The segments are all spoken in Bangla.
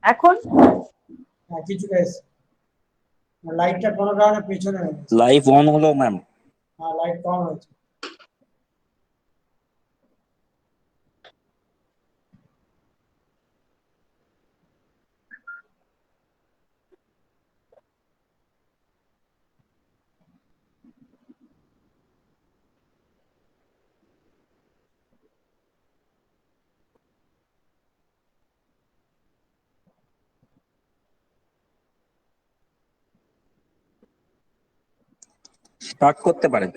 এখন হ্যাঁ কিছু গাইস, লাইটটা কোনো কারণে পেছনে হয়ে গেছে। লাইভ অন হলো ম্যাম। হ্যাঁ লাইট কম হয়েছে। স্টার্ট করতে পারেন।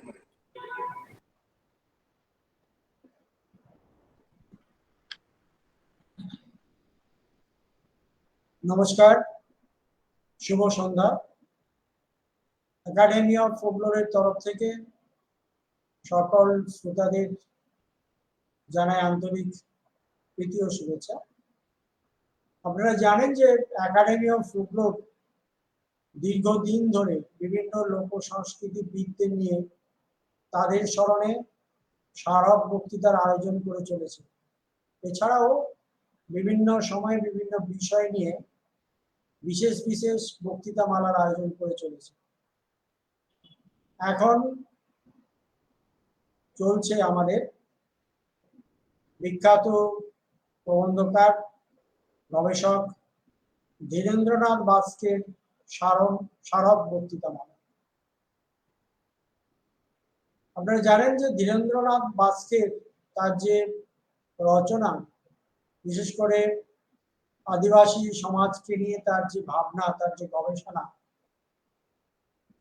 নমস্কার, শুভ সন্ধ্যা। একাডেমি অফ ফোকলোরের তরফ থেকে সকল শ্রোতাদের জানাই আন্তরিক প্রীতি ও শুভেচ্ছা। আপনারা জানেন যে একাডেমি অফ ফোকলোর দীর্ঘদিন ধরে বিভিন্ন লোক সংস্কৃতিবিদদের নিয়ে তাদের স্মরণে স্মারক বক্তৃতার আয়োজন করে চলেছে। এছাড়াও বিভিন্ন সময়ে বিভিন্ন বিষয় নিয়ে বিশেষ বিশেষ বক্তৃতামালার আয়োজন করে চলেছে। এখন চলছে আমাদের বিখ্যাত প্রবন্ধকার গবেষক ধীরেন্দ্রনাথ বাস্কের স্মারক বক্তৃতামালা। আপনারা জানেন যে ধীরেন্দ্রনাথ বাস্কের তার যে রচনা, বিশেষ করে আদিবাসী সমাজকে নিয়ে তার যে ভাবনা, তার যে গবেষণা,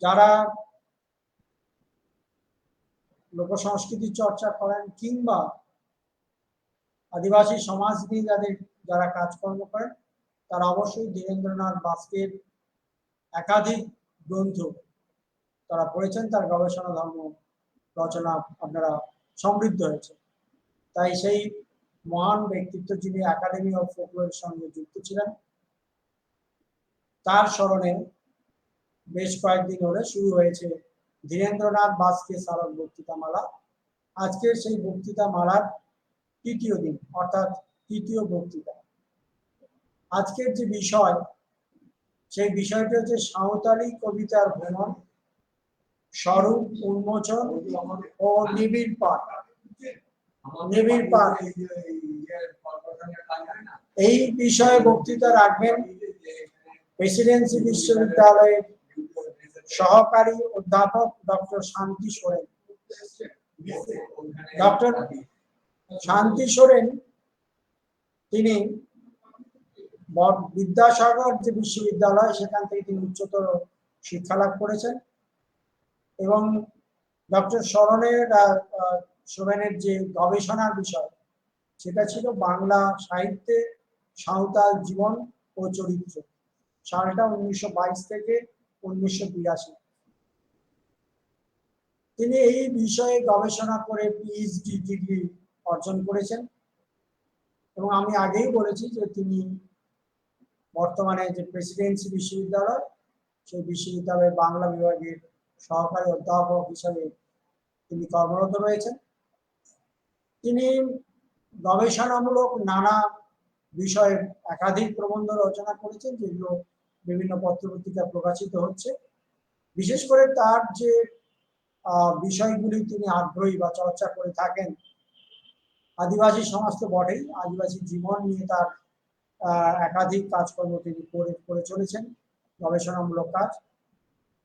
যারা লোক সংস্কৃতি চর্চা করেন কিংবা আদিবাসী সমাজ নিয়ে যারা কাজকর্ম করেন, তারা অবশ্যই ধীরেন্দ্রনাথ বাস্কের একাধিক গ্রন্থ তারা পড়েছেন। তার গবেষণা ধর্ম রচনা আপনারা সমৃদ্ধ হয়েছে। তাই সেই মহান ব্যক্তিত্ব, যিনি একাডেমি অফ ফোকলোরের সঙ্গে যুক্ত ছিলেন, তার স্মরণে বেশ কয়েকদিন ধরে শুরু হয়েছে ধীরেন্দ্রনাথ বাস্কে স্মারক বক্তৃতামালা। আজকের সেই বক্তৃতামালার তৃতীয় দিন, অর্থাৎ তৃতীয় বক্তৃতা। আজকের যে বিষয়, সেই বিষয়টি হচ্ছে সাঁওতালি কবিতার ভ্রমণ, স্বরূপ উন্মোচন ও নিবিড় পাঠ। নিবিড় পাঠ এই বিষয়ে বক্তৃতা রাখবেন প্রেসিডেন্সি বিশ্ববিদ্যালয়ের সহকারী অধ্যাপক ডক্টর শান্তি সোরেন। ডক্টর শান্তি সোরেন তিনি বিদ্যাসাগর যে বিশ্ববিদ্যালয়, সেখান থেকে তিনি উচ্চতর শিক্ষা লাভ করেছেন এবং ডক্টর সোরেনের যে গবেষণার বিষয়, সেটা ছিল বাংলা সাহিত্যে সাঁওতাল জীবন ও চরিত্র। সালটা 1922 থেকে 1982। তিনি এই বিষয়ে গবেষণা করে পিএইচডি ডিগ্রি অর্জন করেছেন এবং আমি আগেই বলেছি যে তিনি বর্তমানে যে প্রেসিডেন্সি বিশ্ববিদ্যালয়, সেই বিশ্ববিদ্যালয়ের বাংলা বিভাগের সহকারী অধ্যাপক হিসাবে তিনি কর্মরত রয়েছেন। তিনি গবেষণামূলক নানা বিষয়ে একাধিক প্রবন্ধ রচনা করেছেন, যেগুলো বিভিন্ন পত্রপত্রিকা প্রকাশিত হচ্ছে। বিশেষ করে তার যে বিষয়গুলি তিনি আগ্রহী বা চর্চা করে থাকেন, আদিবাসী সমাজ তো বটেই, আদিবাসী জীবন নিয়ে তার একাধিক কাজকর্ম তিনি করে চলেছেন, গবেষণামূলক কাজ,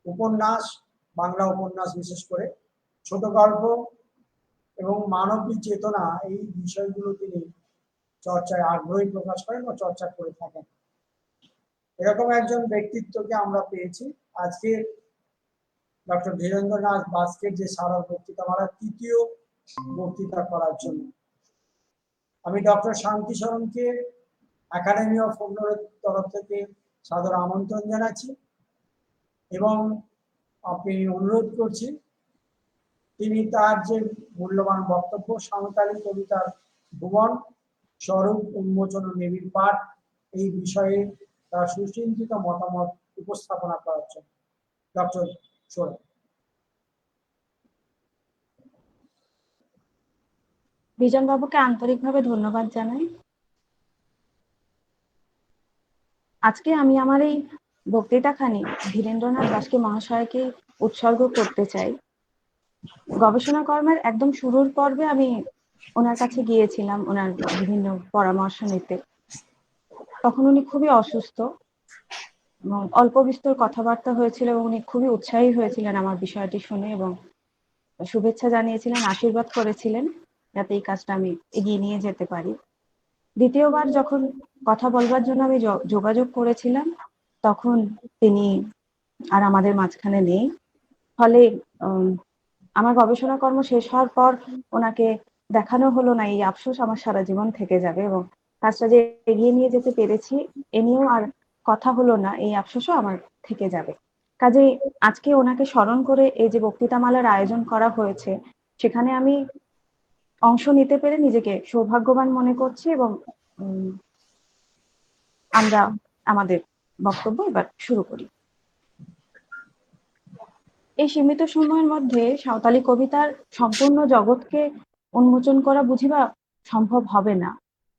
উপন্যাস, বাংলা উপন্যাস, বিশেষ করে ছোট গল্প এবং মানবিক চেতনা, এই বিষয়গুলো তিনি চর্চায় আগ্রহী প্রকাশ করেন ও চর্চা করে থাকেন। এরকম একজন ব্যক্তিত্বকে আমরা পেয়েছি আজকে ডক্টর ধীরেন্দ্রনাথ বাস্কের যে স্মারক বক্তৃতামালার তৃতীয় বক্তৃতা করার জন্য। আমি ডক্টর শান্তি সোরেনকে একাডেমি অফ ফোকলোরের তরফ থেকে সাদর আমন্ত্রণ জানাচ্ছি এবং আপনি অনুরোধ করছি তিনি তার যে মূল্যবান বক্তব্য, সাঁওতালি কবিতার ভুবন, স্বরূপ উন্মোচন ও নিবিড় পাঠ, এই বিষয়ে তার সুচিন্তিত মতামত উপস্থাপনা করার জন্য। ডক্টর সোরেন। বিজন বাবুকে আন্তরিকভাবে ধন্যবাদ জানাই। আজকে আমি আমার এই বক্তৃতাখানি ধীরেন্দ্রনাথ দাশকে মহাশয়কে উৎসর্গ করতে চাই। গবেষণা কর্মের একদম শুরুর পর্বে আমি ওনার কাছে গিয়েছিলাম ওনার বিভিন্ন পরামর্শ নিতে। তখন উনি খুবই অসুস্থ এবং অল্প বিস্তর কথাবার্তা হয়েছিল এবং উনি খুবই উৎসাহী হয়েছিলেন আমার বিষয়টি শুনে এবং শুভেচ্ছা জানিয়েছিলেন, আশীর্বাদ করেছিলেন যাতে এই কাজটা আমি এগিয়ে নিয়ে যেতে পারি। দ্বিতীয়বার যখন কথা বলবার জন্য আমি যোগাযোগ করেছিলাম তখন তিনি আর আমাদের মাঝখানে নেই। ফলে আমার গবেষণা কর্ম শেষ হওয়ার পর ওনাকে দেখানো হলো না, এই আফসোস আমার সারা জীবন থেকে যাবে এবং কাজটা যে এগিয়ে নিয়ে যেতে পেরেছি এ নিয়েও আর কথা হলো না, এই আফসোসও আমার থেকে যাবে। কাজেই আজকে ওনাকে স্মরণ করে এই যে বক্তৃতামালার আয়োজন করা হয়েছে সেখানে আমি অংশ নিতে পেরে নিজেকে সৌভাগ্যবান মনে করছি এবং আমরা আমাদের বক্তব্য এবার শুরু করি। এই সীমিত সময়ের মধ্যে সাঁওতালি কবিতার সম্পূর্ণ জগৎকে উন্মোচন করা বুঝিবা সম্ভব হবে না,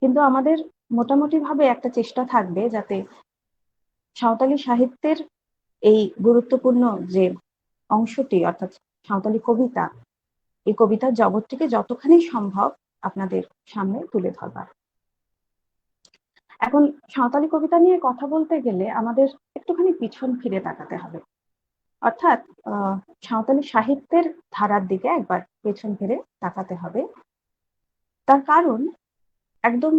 কিন্তু আমাদের মোটামুটি ভাবে একটা চেষ্টা থাকবে যাতে সাঁওতালি সাহিত্যের এই গুরুত্বপূর্ণ যে অংশটি অর্থাৎ সাঁওতালি কবিতা, এই কবিতার জগৎটিকে যতখানি সম্ভব আপনাদের সামনে তুলে ধরবার। এখন সাঁওতালি কবিতা নিয়ে কথা বলতে গেলে আমাদের একটুখানি পিছন ফিরে তাকাতে হবে, অর্থাৎ সাঁওতালি সাহিত্যের ধারার দিকে একবার পেছন ফিরে তাকাতে হবে। তার কারণ একদম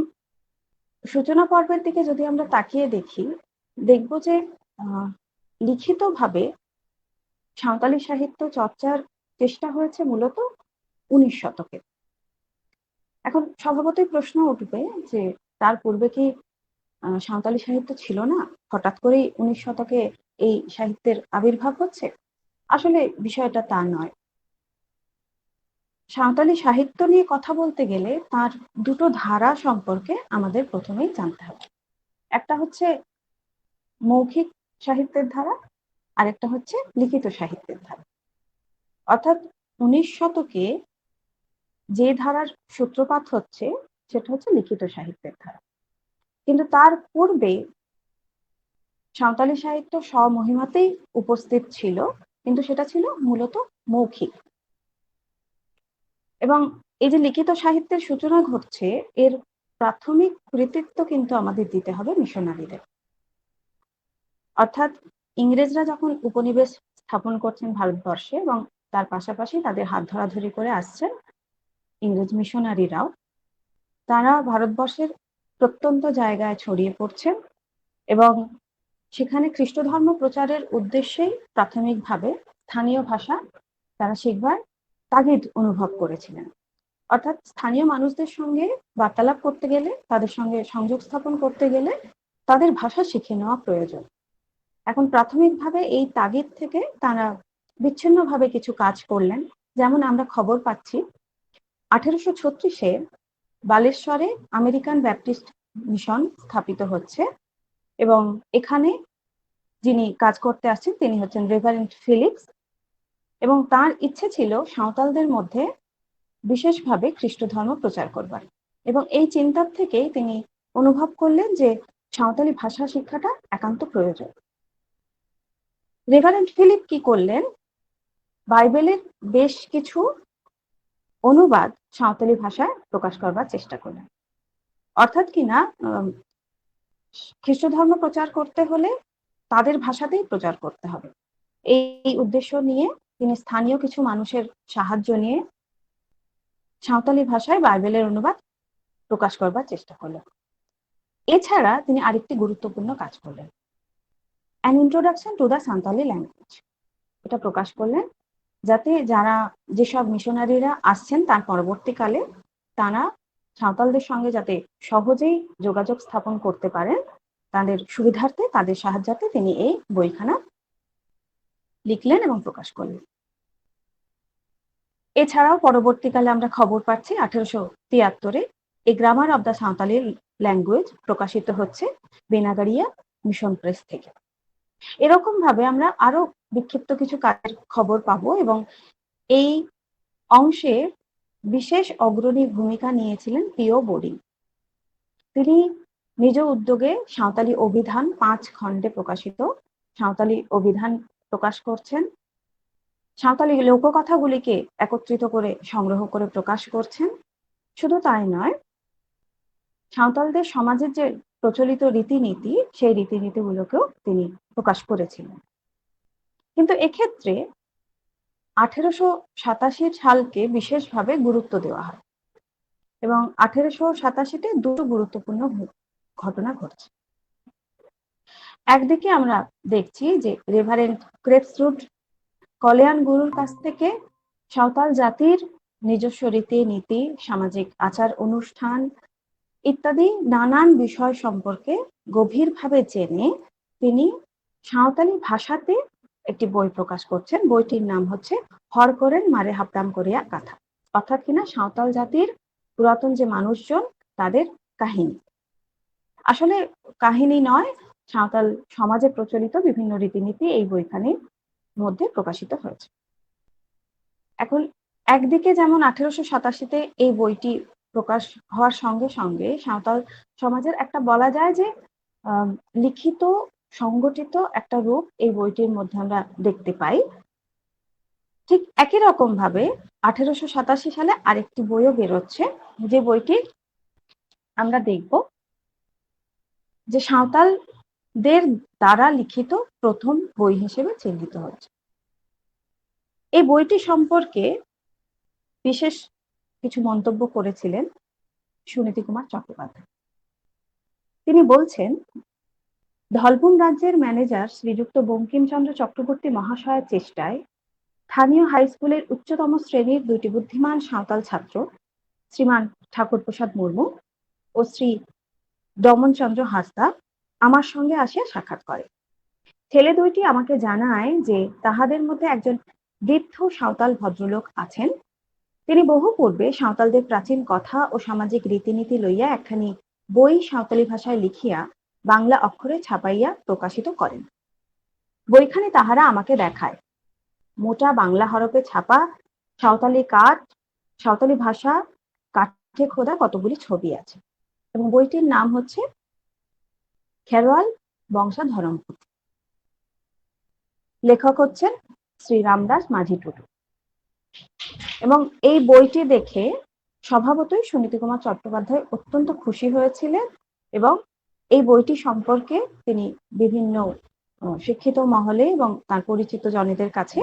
সূচনা পর্বের দিকে যদি আমরা তাকিয়ে দেখি, দেখব যে লিখিতভাবে সাঁওতালি সাহিত্য চর্চার চেষ্টা হয়েছে মূলত 19 শতকে। এখন স্বভাবতই প্রশ্ন উঠবে যে তার পূর্বে কি সাঁওতালি সাহিত্য ছিল না, হঠাৎ করেই 19 শতকে এই সাহিত্যের আবির্ভাব হচ্ছে? আসলে বিষয়টা তা নয়। সাঁওতালি সাহিত্য নিয়ে কথা বলতে গেলে তার দুটো ধারা সম্পর্কে আমাদের প্রথমেই জানতে হবে। একটা হচ্ছে মৌখিক সাহিত্যের ধারা, আরেকটা হচ্ছে লিখিত সাহিত্যের ধারা। অর্থাৎ 19 শতকে যে ধারার সূত্রপাত হচ্ছে সেটা হচ্ছে লিখিত সাহিত্যের ধারা, কিন্তু তার পূর্বে সাঁওতালি সাহিত্য স্বমহিমাতেই উপস্থিত ছিল, কিন্তু সেটা ছিল মূলত মৌখিক। এবং এই যে লিখিত সাহিত্যের সূচনা ঘটছে এর প্রাথমিক কৃতিত্ব কিন্তু আমাদের দিতে হবে মিশনারিদের। অর্থাৎ ইংরেজরা যখন উপনিবেশ স্থাপন করছেন ভারতবর্ষে এবং তার পাশাপাশি তাদের হাত ধরাধরি করে আসছেন ইংরেজ মিশনারিরাও, তারা ভারতবর্ষের প্রত্যন্ত জায়গায় ছড়িয়ে পড়ছেন এবং সেখানে খ্রিস্ট ধর্ম প্রচারের উদ্দেশ্যেই প্রাথমিকভাবে স্থানীয় ভাষা তারা শিখবার তাগিদ অনুভব করেছিলেন। অর্থাৎ স্থানীয় মানুষদের সঙ্গে বার্তালাপ করতে গেলে, তাদের সঙ্গে সংযোগ স্থাপন করতে গেলে তাদের ভাষা শিখে নেওয়া প্রয়োজন। এখন প্রাথমিকভাবে এই তাগিদ থেকে তারা বিচ্ছিন্নভাবে কিছু কাজ করলেন। যেমন আমরা খবর পাচ্ছি 1836-এ বালেশ্বরে আমেরিকান ব্যাপটিস্ট মিশন স্থাপিত হচ্ছে এবং এখানে যিনি কাজ করতে আসছেন তিনি হচ্ছেন রেভারেন্ড ফিলিপস, এবং তার ইচ্ছে ছিল সাঁওতালদের মধ্যে বিশেষভাবে খ্রিস্ট ধর্ম প্রচার করবার। এবং এই চিন্তার থেকেই তিনি অনুভব করলেন যে সাঁওতালি ভাষা শিক্ষাটা একান্ত প্রয়োজন। রেভারেন্ড ফিলিপ কি করলেন, বাইবেলের বেশ কিছু অনুবাদ সাঁওতালি ভাষায় প্রকাশ করবার চেষ্টা করলেন। অর্থাৎ কিনা খ্রিস্ট ধর্ম প্রচার করতে হলে তাদের ভাষাতেই প্রচার করতে হবে, এই উদ্দেশ্য নিয়ে তিনি স্থানীয় কিছু মানুষের সাহায্য নিয়ে সাঁওতালি ভাষায় বাইবেলের অনুবাদ প্রকাশ করবার চেষ্টা করলেন। এছাড়া তিনি আরেকটি গুরুত্বপূর্ণ কাজ করলেন, an introduction to the Santali language, এটা প্রকাশ করলেন যাতে যারা যেসব মিশনারিরা আসছেন তার পরবর্তীকালে তারা সাঁওতালদের সঙ্গে যাতে সহজেই যোগাযোগ স্থাপন করতে পারেন, তাদের সুবিধার্থে তাদের সাহায্যার্থে তিনি এই বইখানা লিখলেন এবং প্রকাশ করলেন। এছাড়াও পরবর্তীকালে আমরা খবর পাচ্ছি 1873-এ a grammar of the Santali language প্রকাশিত হচ্ছে বেনাগারিয়া মিশন প্রেস থেকে। এরকম ভাবে আমরা আরো বিক্ষিপ্ত কিছু কাজের খবর পাবো এবং এই অংশে বিশেষ অগ্রণী ভূমিকা নিয়েছিলেন পিও বোর্ডিং। তিনি নিজ উদ্যোগে সাঁওতালি অভিধান 5 খণ্ডে প্রকাশিত সাঁওতালি অভিধান প্রকাশ করছেন, সাঁওতালি লোককথাগুলিকে একত্রিত করে সংগ্রহ করে প্রকাশ করছেন। শুধু তাই নয়, সাঁওতালদের সমাজের যে প্রচলিত রীতিনীতি, সেই রীতিনীতিগুলোকেও তিনি প্রকাশ করেছিলেন। কিন্তু এক্ষেত্রে 1887 সালকে বিশেষভাবে গুরুত্ব দেওয়া হয় এবং 1887-তে দুটো গুরুত্বপূর্ণ ঘটনা ঘটছে। একদিকে আমরা দেখছি যে রেভারেন্ড ক্রেপসরুট কল্যাণ গুরুর কাছ থেকে সাঁওতাল জাতির নিজস্ব রীতিনীতি, সামাজিক আচার অনুষ্ঠান ইত্যাদি নানান বিষয় সম্পর্কে গভীরভাবে জেনে তিনি সাঁওতালি ভাষাতে একটি বই প্রকাশ করছেন। বইটির নাম হচ্ছে হর করেন মারে হাপড়াম করিয়া কাথা, অর্থাৎ কিনা সাঁওতাল জাতির পুরাতন যে মানুষজন তাদের কাহিনী। আসলে কাহিনী নয়, সাঁওতাল সমাজে প্রচলিত বিভিন্ন রীতিনীতি এই বইখানির মধ্যে প্রকাশিত হয়েছে। এখন একদিকে যেমন 1887-তে এই বইটি প্রকাশ হওয়ার সঙ্গে সঙ্গে সাঁওতাল সমাজের একটা বলা যায় যে লিখিত সংগঠিত একটা রূপ এই বইটির মধ্যে আমরা দেখতে পাই। ঠিক একই রকম ভাবে 1887 সালে আরেকটি বইও বেরোচ্ছে, যে বইটি আমরা দেখব যে সাঁওতালদের দ্বারা লিখিত প্রথম বই হিসেবে চিহ্নিত হচ্ছে। এই বইটি সম্পর্কে বিশেষ কিছু মন্তব্য করেছিলেন সুনীতি কুমার চট্টোপাধ্যায়। তিনি বলছেন, ধলভূম রাজ্যের ম্যানেজার শ্রীযুক্ত বঙ্কিমচন্দ্র চক্রবর্তী মহাশয়ের চেষ্টায় স্থানীয় হাই স্কুলের উচ্চতম শ্রেণীর দুইটি বুদ্ধিমান সাঁওতাল ছাত্র শ্রীমান ঠাকুর প্রসাদ মুর্মু ও শ্রী দমনচন্দ্র হাঁসদা আমার সঙ্গে আসিয়া সাক্ষাৎ করে। ছেলে দুইটি আমাকে জানায় যে তাহাদের মধ্যে একজন বৃদ্ধ সাঁওতাল ভদ্রলোক আছেন। তিনি বহু পূর্বে সাঁওতালদের প্রাচীন কথা ও সামাজিক রীতিনীতি লইয়া একখানি বই সাঁওতালি ভাষায় লিখিয়া বাংলা অক্ষরে ছাপাইয়া প্রকাশিত করেন। বইখানি তাহারা আমাকে দেখায়। মোটা বাংলা হরফে ছাপা সাঁওতালি কাঠ, সাঁওতালি ভাষা কাঠে খোদা কতগুলি ছবি আছে এবং বইটির নাম হচ্ছে খেরোয়াল বংশধরমপুর। লেখক হচ্ছেন শ্রী রামদাস মাঝি টুডু। এবং এই বইটি দেখে স্বভাবতই সুনীতি কুমার চট্টোপাধ্যায় অত্যন্ত খুশি হয়েছিলেন এবং এই বইটি সম্পর্কে তিনি বিভিন্ন শিক্ষিত মহলে এবং তার পরিচিত জনেদের কাছে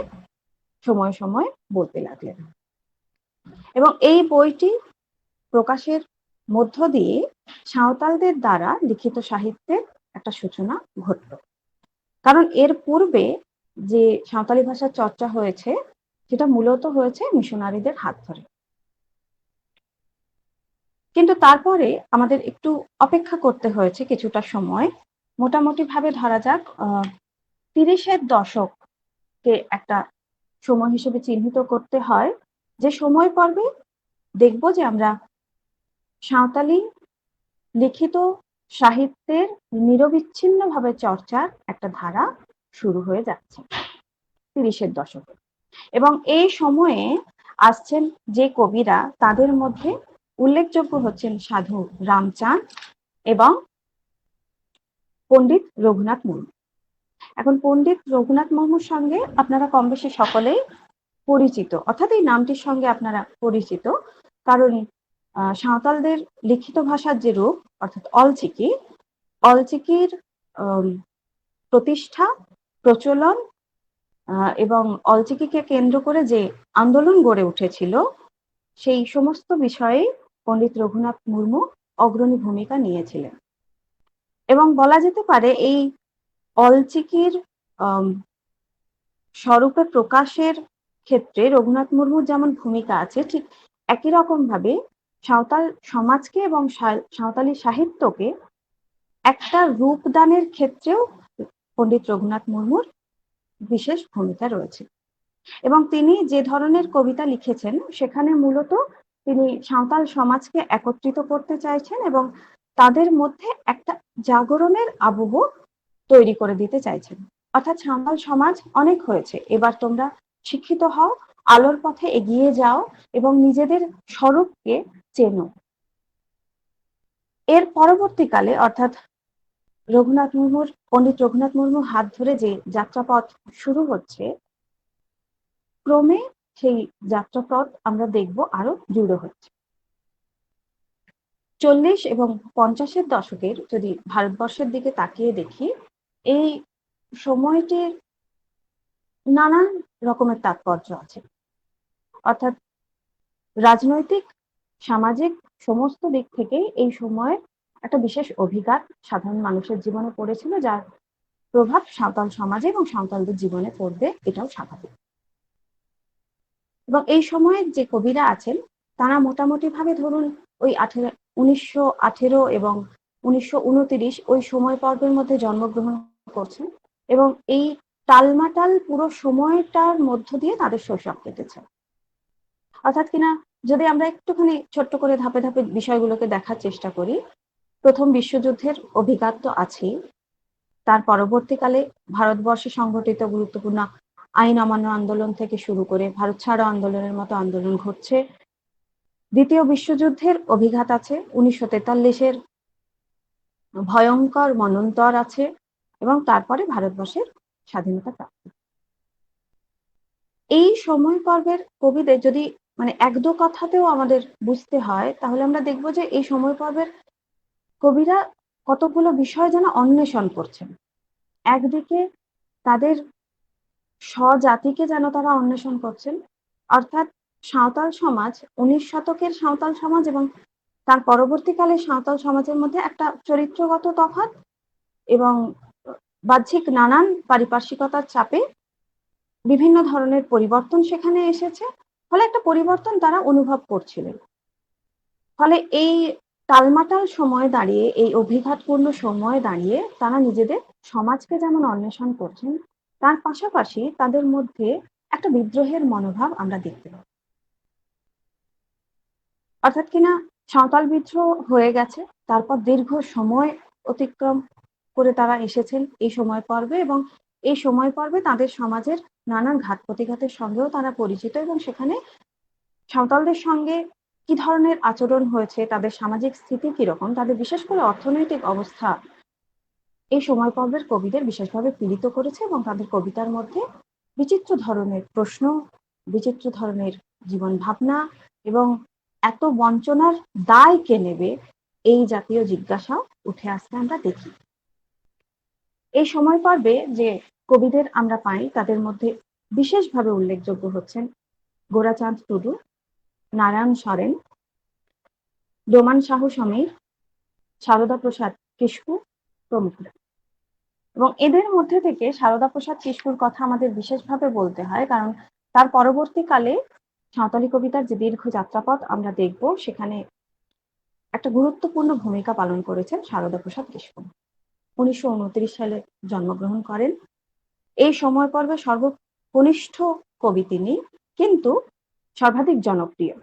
সময়ে সময়ে বলতে লাগলেন। এবং এই বইটি প্রকাশের মধ্য দিয়ে সাঁওতালদের দ্বারা লিখিত সাহিত্যের একটা সূচনা ঘটল। কারণ এর পূর্বে যে সাঁওতালি ভাষার চর্চা হয়েছে সেটা মূলত হয়েছে মিশনারিদের হাত ধরে। কিন্তু তারপরে আমাদের একটু অপেক্ষা করতে হয়েছে কিছুটা সময়। মোটামুটি ভাবে ধরা যাক 30-এর দশককে একটা সময় হিসেবে চিহ্নিত করতে হয়, যে সময় পর্বে দেখব যে আমরা সাঁওতালি লিখিত সাহিত্যের নিরবিচ্ছিন্নভাবে চর্চার একটা ধারা শুরু হয়ে যাচ্ছে 30-এর দশকে। এবং এই সময়ে আসছেন যে কবিরা, তাদের মধ্যে উল্লেখযোগ্য হচ্ছেন সাধু রামচাঁদ এবং পণ্ডিত রঘুনাথ মুর্মু। এখন পণ্ডিত রঘুনাথ মুর্মুর সঙ্গে আপনারা কম বেশি সকলেই পরিচিত, অর্থাৎ এই নামটির সঙ্গে আপনারা পরিচিত, কারণ সাঁওতালদের লিখিত ভাষার যে রূপ অর্থাৎ অলচিকি, অলচিকির প্রতিষ্ঠা, প্রচলন এবং অলচিকিকে কেন্দ্র করে যে আন্দোলন গড়ে উঠেছিল সেই সমস্ত বিষয়ে পণ্ডিত রঘুনাথ মুর্মু অগ্রণী ভূমিকা নিয়েছিলেন। এবং বলা যেতে পারে এই অলচিকির স্বরূপে প্রকাশের ক্ষেত্রে রঘুনাথ মুর্মুর যেমন ভূমিকা আছে, ঠিক একই রকম ভাবে সাঁওতাল সমাজকে এবং সাঁওতালি সাহিত্যকে একটা রূপদানের ক্ষেত্রেও পণ্ডিত রঘুনাথ মুর্মুর বিশেষ ভূমিকা রয়েছে। এবং তিনি যে ধরনের কবিতা লিখেছেন সেখানে মূলত তিনি সাঁওতাল সমাজকে একত্রিত করতে চাইছেন এবং তাদের মধ্যে একটা জাগরণের আবহ তৈরি করে দিতে চাইছেন। অর্থাৎ সাঁওতাল সমাজ অনেক হয়েছে, এবার তোমরা শিক্ষিত হও, আলোর পথে এগিয়ে যাও এবং নিজেদের স্বরূপকে চেনো। এর পরবর্তীকালে অর্থাৎ পণ্ডিত রঘুনাথ মুর্মুর হাত ধরে যে যাত্রাপথ শুরু হচ্ছে, ক্রমে সেই যাত্রাপথ আমরা দেখব আরো দৃঢ় হচ্ছে। 40 এবং 50-এর দশকের যদি ভারতবর্ষের দিকে তাকিয়ে দেখি, এই সময়টির নানান রকমের তাৎপর্য আছে। অর্থাৎ রাজনৈতিক, সামাজিক সমস্ত দিক থেকেই এই সময়ের একটা বিশেষ অভিঘাত সাধারণ মানুষের জীবনে পড়েছিল, যার প্রভাব সাঁওতাল সমাজে এবং সাঁওতালদের জীবনে পড়বে, এটাও স্বাভাবিক। এবং এই সময়ের যে কবিরা আছেন তারা মোটামুটি ভাবে ধরুন ওই 1918 এবং 1929 ওই সময় পর্বের মধ্যে জন্মগ্রহণ করছেন, এবং এই টালমাটাল পুরো সময়টার মধ্য দিয়ে তাদের শৈশব কেটেছে। অর্থাৎ কিনা যদি আমরা একটুখানি ছোট্ট করে ধাপে ধাপে বিষয়গুলোকে দেখার চেষ্টা করি, প্রথম বিশ্বযুদ্ধের অভিঘাত তো আছেই, তার পরবর্তীকালে ভারতবর্ষে সংঘটিত গুরুত্বপূর্ণ আইন অমান্য আন্দোলন থেকে শুরু করে ভারত ছাড়ো আন্দোলনের মতো আন্দোলন ঘটছে। দ্বিতীয় বিশ্বযুদ্ধের অভিঘাত আছে, 1943-এর ভয়ঙ্কর মন্বন্তর আছে, এবং তারপরে ভারতবর্ষের স্বাধীনতা প্রাপ্তি। এই সময় পর্বের কবিদের যদি মানে এক দু কথাতেও আমাদের বুঝতে হয়, তাহলে আমরা দেখব যে এই সময় পর্বের কবিরা কতগুলো বিষয় যেন অন্বেষণ করছেন। একদিকে তাদের স্বজাতিকে যেন তারা অন্বেষণ করছেন, অর্থাৎ সাঁওতাল সমাজ, 19 শতকের সাঁওতাল সমাজ এবং তার পরবর্তীকালে সাঁওতাল সমাজের মধ্যে একটা চরিত্রগত তফাৎ এবং বাহ্যিক নানান পারিপার্শ্বিকতার চাপে বিভিন্ন ধরনের পরিবর্তন সেখানে এসেছে, ফলে একটা পরিবর্তন তারা অনুভব করছিলেন। ফলে এই টালমাটাল সময় দাঁড়িয়ে, এই অভিঘাতপূর্ণ সময় দাঁড়িয়ে তারা নিজেদের সমাজকে যেমন অন্বেষণ করছেন, তার পাশাপাশি তাদের মধ্যে একটা বিদ্রোহের মনোভাব আমরা দেখতে পাই। অর্থাৎ কিনা সাঁওতাল বিদ্রোহ হয়ে গেছে, তারপর দীর্ঘ সময় অতিক্রম করে তারা এসেছেন এই সময় পর্বে, এবং এই সময় পর্বে তাদের সমাজের নানান ঘাত প্রতিঘাতের সঙ্গেও তারা পরিচিত, এবং সেখানে সাঁওতালদের সঙ্গে কি ধরনের আচরণ হয়েছে, তাদের সামাজিক স্থিতি কিরকম, তাদের বিশেষ করে অর্থনৈতিক অবস্থা এই সময় পর্বের কবিদের বিশেষভাবে পীড়িত করেছে, এবং তাদের কবিতার মধ্যে বিচিত্র ধরনের প্রশ্ন, বিচিত্র ধরনের জীবন ভাবনা এবং এত বঞ্চনার দায় কে নেবে, এই জাতীয় জিজ্ঞাসা উঠে আসতে আমরা দেখি। এই সময় পর্বে যে কবিদের আমরা পাই তাদের মধ্যে বিশেষভাবে উল্লেখযোগ্য হচ্ছেন গোরাচাঁদ টুডু, নারায়ণ সরেন, ডোমান সাহু সমীর, সারদা প্রসাদ কিস্কু প্রমুখ। এবং এদের মধ্যে থেকে সারদা প্রসাদ কিস্কুর কথা আমাদের বিশেষভাবে বলতে হয়, কারণ তার পরবর্তীকালে সাঁওতালি কবিতার যে দীর্ঘ যাত্রাপথ আমরা দেখব, সেখানে একটা গুরুত্বপূর্ণ ভূমিকা পালন করেছেন সারদা প্রসাদ কিস্কু। 1929 সালে জন্মগ্রহণ করেন। এই সময় পর্বে সর্বকনিষ্ঠ কবি তিনি, কিন্তু সর্বাধিক জনপ্রিয়।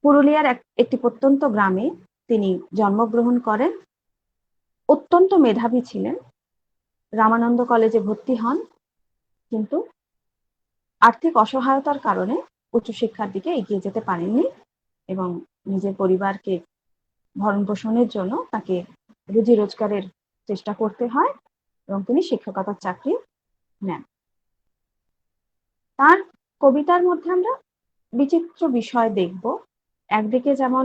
পুরুলিয়ার একটি প্রত্যন্ত গ্রামে তিনি জন্মগ্রহণ করেন। অত্যন্ত মেধাবী ছিলেন, রামানন্দ কলেজে ভর্তি হন, কিন্তু আর্থিক অসহায়তার কারণে উচ্চশিক্ষার দিকে এগিয়ে যেতে পারেননি, এবং নিজের পরিবারকে ভরণ পোষণের জন্য তাকে রুজি রোজগারের চেষ্টা করতে হয়, এবং তিনি শিক্ষকতার চাকরি নেন। তার কবিতার মধ্যে আমরা বিচিত্র বিষয় দেখব। একদিকে যেমন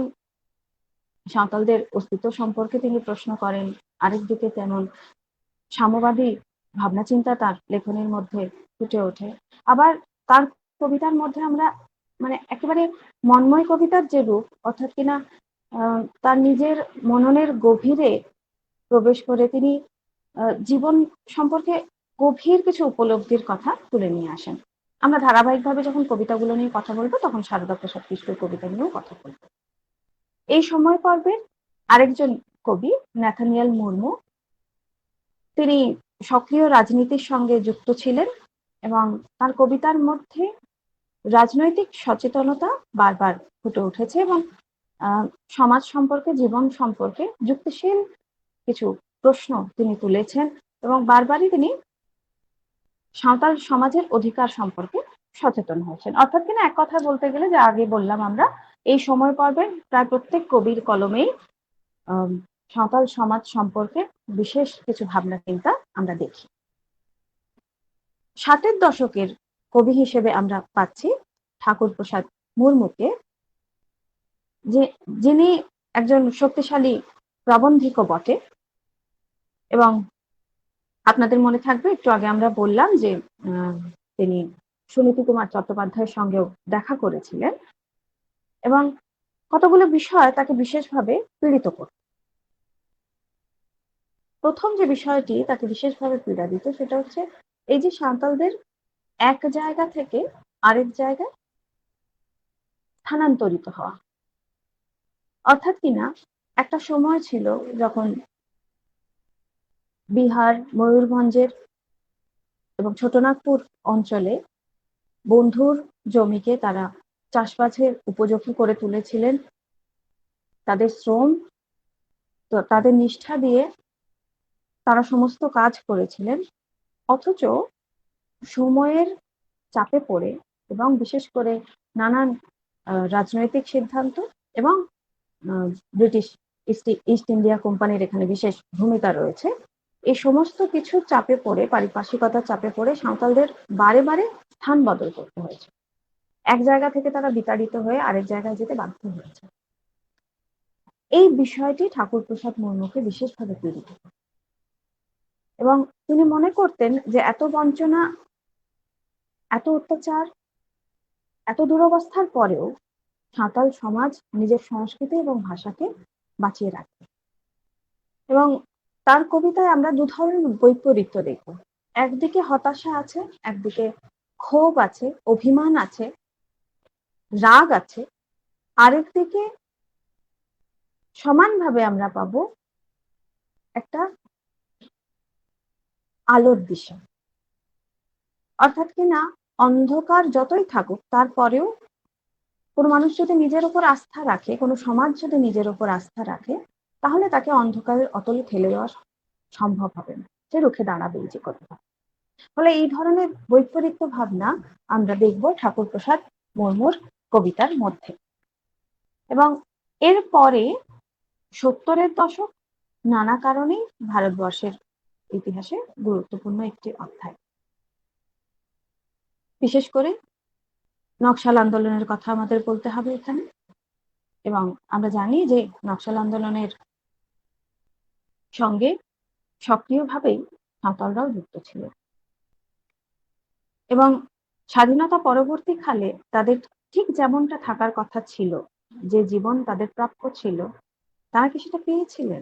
সাঁওতালদের অস্তিত্ব সম্পর্কে তিনি প্রশ্ন করেন, আরেকদিকে তেমন সাম্যবাদী ভাবনা চিন্তা তার লেখনের মধ্যে ফুটে ওঠে। আবার তার কবিতার মধ্যে আমরা মানে একেবারে মন্ময় কবিতার যে রূপ, অর্থাৎ কিনা তার নিজের মননের গভীরে প্রবেশ করে তিনি জীবন সম্পর্কে গভীর কিছু উপলব্ধির কথা তুলে নিয়ে আসেন। আমরা ধারাবাহিকভাবে যখন কবিতাগুলো নিয়ে কথা বলবো, তখন সারদা প্রসাদ কিস্কুর কবিতা নিয়েও কথা বলবো। এই সময় পর্বের আরেকজন কবি ন্যাথানিয়েল মুর্মু, তিনি সক্রিয় রাজনীতির সঙ্গে যুক্ত ছিলেন, এবং তার কবিতার মধ্যে রাজনৈতিক সচেতনতা বারবার ফুটে উঠেছে, এবং সমাজ সম্পর্কে, জীবন সম্পর্কে যুক্তিশীল কিছু প্রশ্ন তিনি তুলেছেন, এবং বারবারই তিনি সাঁওতাল সমাজের অধিকার সম্পর্কে সচেতন হয়েছেন। অর্থাৎ কিনা এক কথা বলতে গেলে, যে আগে বললাম আমরা, এই সময় পর্বে প্রায় প্রত্যেক কবির কলমেই সাঁওতাল সমাজ সম্পর্কে বিশেষ কিছু ভাবনা চিন্তা আমরা দেখি। 60-এর দশকের কবি হিসেবে আমরা পাচ্ছি ঠাকুর প্রসাদ মুর্মুকে, যিনি একজন শক্তিশালী প্রবন্ধিকও বটে। এবং আপনাদের মনে থাকবে একটু আগে আমরা বললাম যে তিনি সুনীতি কুমার চট্টোপাধ্যায়ের সঙ্গেও দেখা করেছিলেন এবং কতগুলো বিষয় তাকে বিশেষভাবে পীড়িত করত। প্রথম যে বিষয়টি তাকে বিশেষভাবে পীড়া দিত সেটা হচ্ছে এই যে সাঁওতালদের এক জায়গা থেকে আরেক জায়গায় স্থানান্তরিত হওয়া। অর্থাৎ কিনা একটা সময় ছিল যখন বিহার, ময়ূরভঞ্জের এবং ছোটনাগপুর অঞ্চলে বন্ধুর জমিকে তারা চাষবাসের উপযোগী করে তুলেছিলেন। তাদের শ্রম, তাদের নিষ্ঠা দিয়ে তারা সমস্ত কাজ করেছিলেন। অথচ সময়ের চাপে পড়ে এবং বিশেষ করে নানান রাজনৈতিক সিদ্ধান্ত এবং ব্রিটিশ ইস্ট ইন্ডিয়া কোম্পানির এখানে বিশেষ ভূমিকা রয়েছে, এই সমস্ত কিছু চাপে পড়ে, পারিপার্শ্বিকতার চাপে পড়ে সাঁওতালদের বারে বারে স্থান বদল করতে হয়েছে। এক জায়গা থেকে তারা বিতাড়িত হয়ে আরেক জায়গায় যেতে বাধ্য হয়েছে। এই বিষয়টি ঠাকুর প্রসাদ মুর্মুকে বিশেষভাবে পীড়িত এবং তিনি মনে করতেন যে এত বঞ্চনা, এত অত্যাচার, এত দুরবস্থার পরেও সাঁওতাল সমাজ নিজের সংস্কৃতি এবং ভাষাকে বাঁচিয়ে রাখে। এবং তার কবিতায় আমরা দু ধরনের বৈপরীত্য দেখব। একদিকে হতাশা আছে, একদিকে ক্ষোভ আছে, অভিমান আছে, রাগ আছে, আরেকদিকে সমানভাবে আমরা পাবো একটা আলোর দিশা। অর্থাৎ কিনা অন্ধকার যতই থাকুক তারপরেও কোনো মানুষ যদি নিজের উপর আস্থা রাখে, কোনো সমাজ যদি নিজের উপর আস্থা রাখে, তাহলে তাকে অন্ধকারের অতলে ঠেলে দেওয়া সম্ভব হবে না, সে রুখে দাঁড়াবেই যে কথা। ফলে এই ধরনের বৈপরীত্য ভাবনা আমরা দেখব ঠাকুর প্রসাদ মুর্মুর কবিতার মধ্যে। এবং এরপরে 70-এর দশক নানা কারণেই ভারতবর্ষের ইতিহাসে গুরুত্বপূর্ণ একটি অধ্যায়। বিশেষ করে নকশাল আন্দোলনের কথা আমাদের বলতে হবে এখানে। এবং আমরা জানি যে নকশাল আন্দোলনের সঙ্গে সক্রিয়ভাবেই সাঁওতালরাও যুক্ত ছিল এবং স্বাধীনতা পরবর্তীকালে তাদের ঠিক যেমনটা থাকার কথা ছিল, যে জীবন তাদের প্রাপ্য ছিল, তারা কি সেটা পেয়েছিলেন?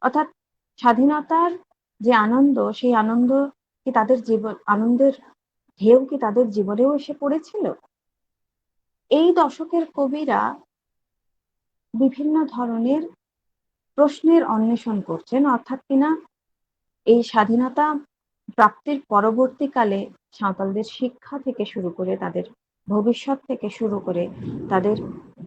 অর্থাৎ স্বাধীনতার যে আনন্দ, সেই আনন্দ কি তাদের জীবন, আনন্দের ঢেউ কি তাদের জীবনেও এসে পড়েছিল? এই দশকের কবিরা বিভিন্ন ধরনের প্রশ্নের অন্বেষণ করছেন। অর্থাৎ কিনা এই স্বাধীনতা প্রাপ্তির পরবর্তীকালে সাঁওতালদের শিক্ষা থেকে শুরু করে, তাদের ভবিষ্যৎ থেকে শুরু করে, তাদের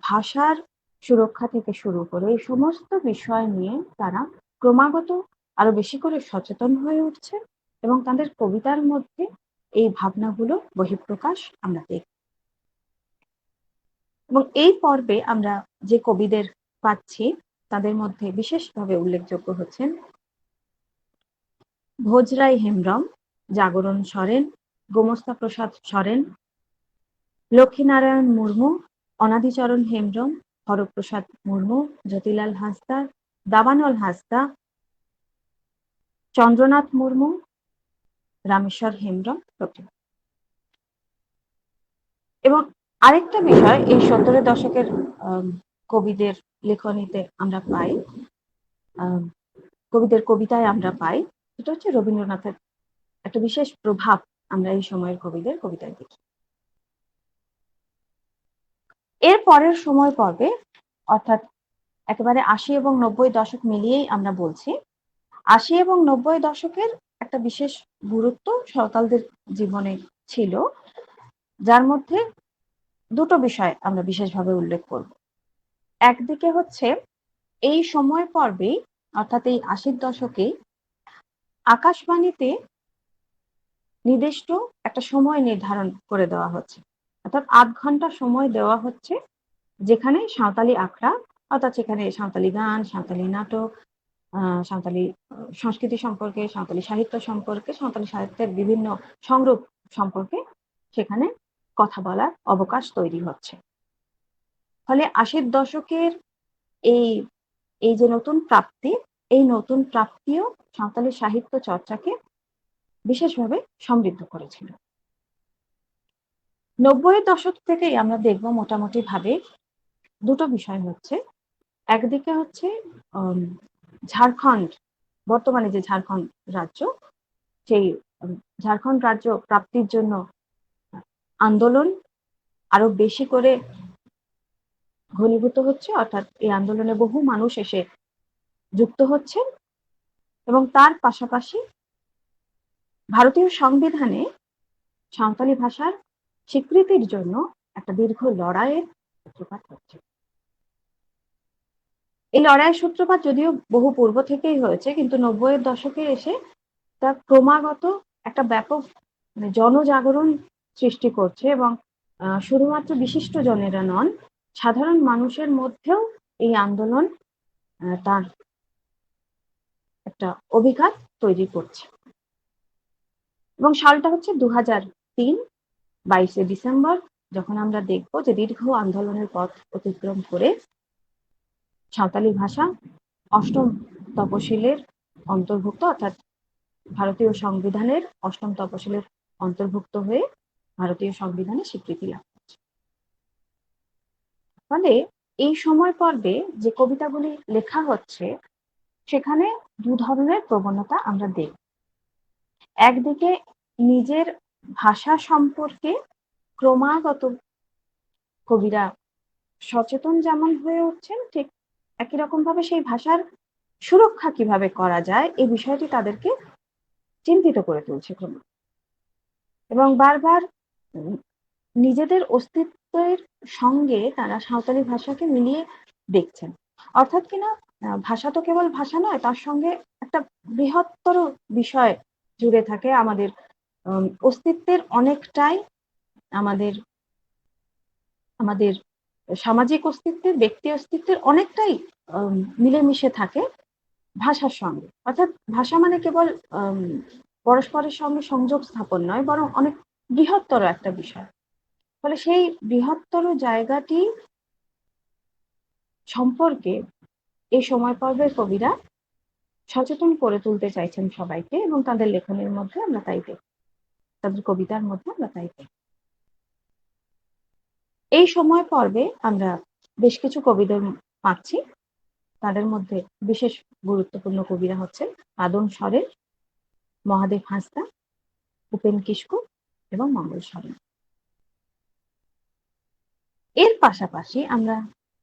ভাষার সুরক্ষা থেকে শুরু করে এই সমস্ত বিষয় নিয়ে তারা ক্রমাগত আরো বেশি করে সচেতন হয়ে উঠছে এবং তাদের কবিতার মধ্যে এই ভাবনাগুলো বহিঃপ্রকাশ আমরা দেখি। এবং এই পর্বে আমরা যে কবিদের পাচ্ছি তাদের মধ্যে বিশেষভাবে উল্লেখযোগ্য হচ্ছেন ভোজরাই হেমব্রম, জাগরণ সরেন, গোমস্তা প্রসাদ সরেন, লক্ষ্মীনারায়ণ মুর্মু, অনাদিচরণ হেমব্রম, হরপ্রসাদ মুর্মু, জ্যোতিলাল হাঁসদা, দাবানল হাঁসদা, চন্দ্রনাথ মুর্মু, রামেশ্বর হেমব্রম প্রভৃতি। এবং আরেকটা বিষয় এই 70-এর দশকের কবিদের লেখনীতে আমরা পাই, কবিদের কবিতায় আমরা পাই, সেটা হচ্ছে রবীন্দ্রনাথের একটা বিশেষ প্রভাব আমরা এই সময়ের কবিদের কবিতায় দেখি। এর পরের সময় পর্বে অর্থাৎ একেবারে 80 এবং 90 দশক মিলিয়েই আমরা বলছি, 80 এবং 90 দশকের একটা বিশেষ গুরুত্ব সাঁওতালদের জীবনে ছিল, যার মধ্যে দুটো বিষয় আমরা বিশেষভাবে উল্লেখ করব। একদিকে হচ্ছে এই সময় পর্বেই অর্থাৎ এই 80-র দশকে আকাশবাণীতে নির্দিষ্ট একটা সময় নির্ধারণ করে দেওয়া হচ্ছে অর্থাৎ ৮ ঘন্টা সময় দেওয়া হচ্ছে, যেখানে সাঁওতালি আখড়া, অর্থাৎ সেখানে সাঁওতালি গান, সাঁওতালি নাটক, সাঁওতালি সংস্কৃতি সম্পর্কে, সাঁওতালি সাহিত্য সম্পর্কে, সাঁওতালি সাহিত্যের বিভিন্ন সংরূপ সম্পর্কে সেখানে কথা বলার অবকাশ তৈরি হচ্ছে। ফলে ৮০-র দশকের এই এই যে নতুন প্রাপ্তি, এই নতুন প্রাপ্তিও সাঁওতালি সাহিত্য চর্চাকে বিশেষভাবে সমৃদ্ধ করেছিল। ৯০-এর দশক থেকেই আমরা দেখব মোটামুটি ভাবে দুটো বিষয় হচ্ছে। একদিকে হচ্ছে ঝাড়খণ্ড, বর্তমানে যে ঝাড়খণ্ড রাজ্য, সেই ঝাড়খণ্ড রাজ্য প্রাপ্তির জন্য আন্দোলন আরো বেশি করে ঘনীভূত হচ্ছে, অর্থাৎ এই আন্দোলনে বহু মানুষ এসে যুক্ত হচ্ছেন, এবং তার পাশাপাশি ভারতীয় সংবিধানে সাঁওতালি ভাষার স্বীকৃতির জন্য একটা দীর্ঘ লড়াইয়ের সূত্রপাত হচ্ছে। এই লড়াইয়ের সূত্রপাত যদিও বহু পূর্ব থেকেই হয়েছে, কিন্তু ৯০-এর দশকে এসে তা ক্রমাগত একটা ব্যাপক জনজাগরণ সৃষ্টি করছে, এবং শুধুমাত্র বিশিষ্ট জনেরা নন, সাধারণ মানুষের মধ্যেও এই আন্দোলন তার একটা অভিঘাত তৈরি করছে। এবং সালটা হচ্ছে ২০০৩, ২২শে ডিসেম্বর, যখন আমরা দেখব যে দীর্ঘ আন্দোলনের পথ অতিক্রম করে সাঁওতালি ভাষা ৮ম তপশিলের অন্তর্ভুক্ত, অর্থাৎ ভারতীয় সংবিধানের ৮ম তপশিলের অন্তর্ভুক্ত হয়ে ভারতীয় সংবিধানে স্বীকৃতি লাভ করছে। ফলে এই সময় পর্বে যে কবিতাগুলি লেখা হচ্ছে, সেখানে দু ধরনের প্রবণতা আমরা দেখব। একদিকে নিজের ভাষা সম্পর্কে ক্রমাগত কবিরা সচেতন যেমন হয়ে উঠছেন, ঠিক একই রকম ভাবে সেই ভাষার সুরক্ষা কিভাবে করা যায় এই বিষয়টি তাদেরকে চিন্তিত করে তুলছে ক্রমে, এবং বারবার নিজেদের অস্তিত্বের সঙ্গে তারা সাঁওতালি ভাষাকে মিলিয়ে দেখছেন। অর্থাৎ কিনা ভাষা তো কেবল ভাষা নয়, তার সঙ্গে একটা বৃহত্তর বিষয় জুড়ে থাকে। আমাদের অস্তিত্বের অনেকটাই আমাদের আমাদের সামাজিক অস্তিত্বের, ব্যক্তি অস্তিত্বের অনেকটাই মিলেমিশে থাকে ভাষার সঙ্গে। অর্থাৎ ভাষা মানে কেবল পরস্পরের সঙ্গে সংযোগ স্থাপন নয়, বরং অনেক বৃহত্তর একটা বিষয়। ফলে সেই বৃহত্তর জায়গাটি সম্পর্কে এই সময় পর্বের কবিরা সচেতন করে তুলতে চাইছেন সবাইকে, এবং তাদের লেখনের মধ্যে আমরা তাই দেখি, তাদের কবিতার মধ্যে আমরা তাই দেখি। এই সময় পর্বে আমরা বেশ কিছু কবিদের পাচ্ছি, তাদের মধ্যে বিশেষ গুরুত্বপূর্ণ কবিরা হচ্ছেন আদম সরেন, মহাদেব হাঁসদা, উপেন কিস্কু এবং মঙ্গল সরেন। এর পাশাপাশি আমরা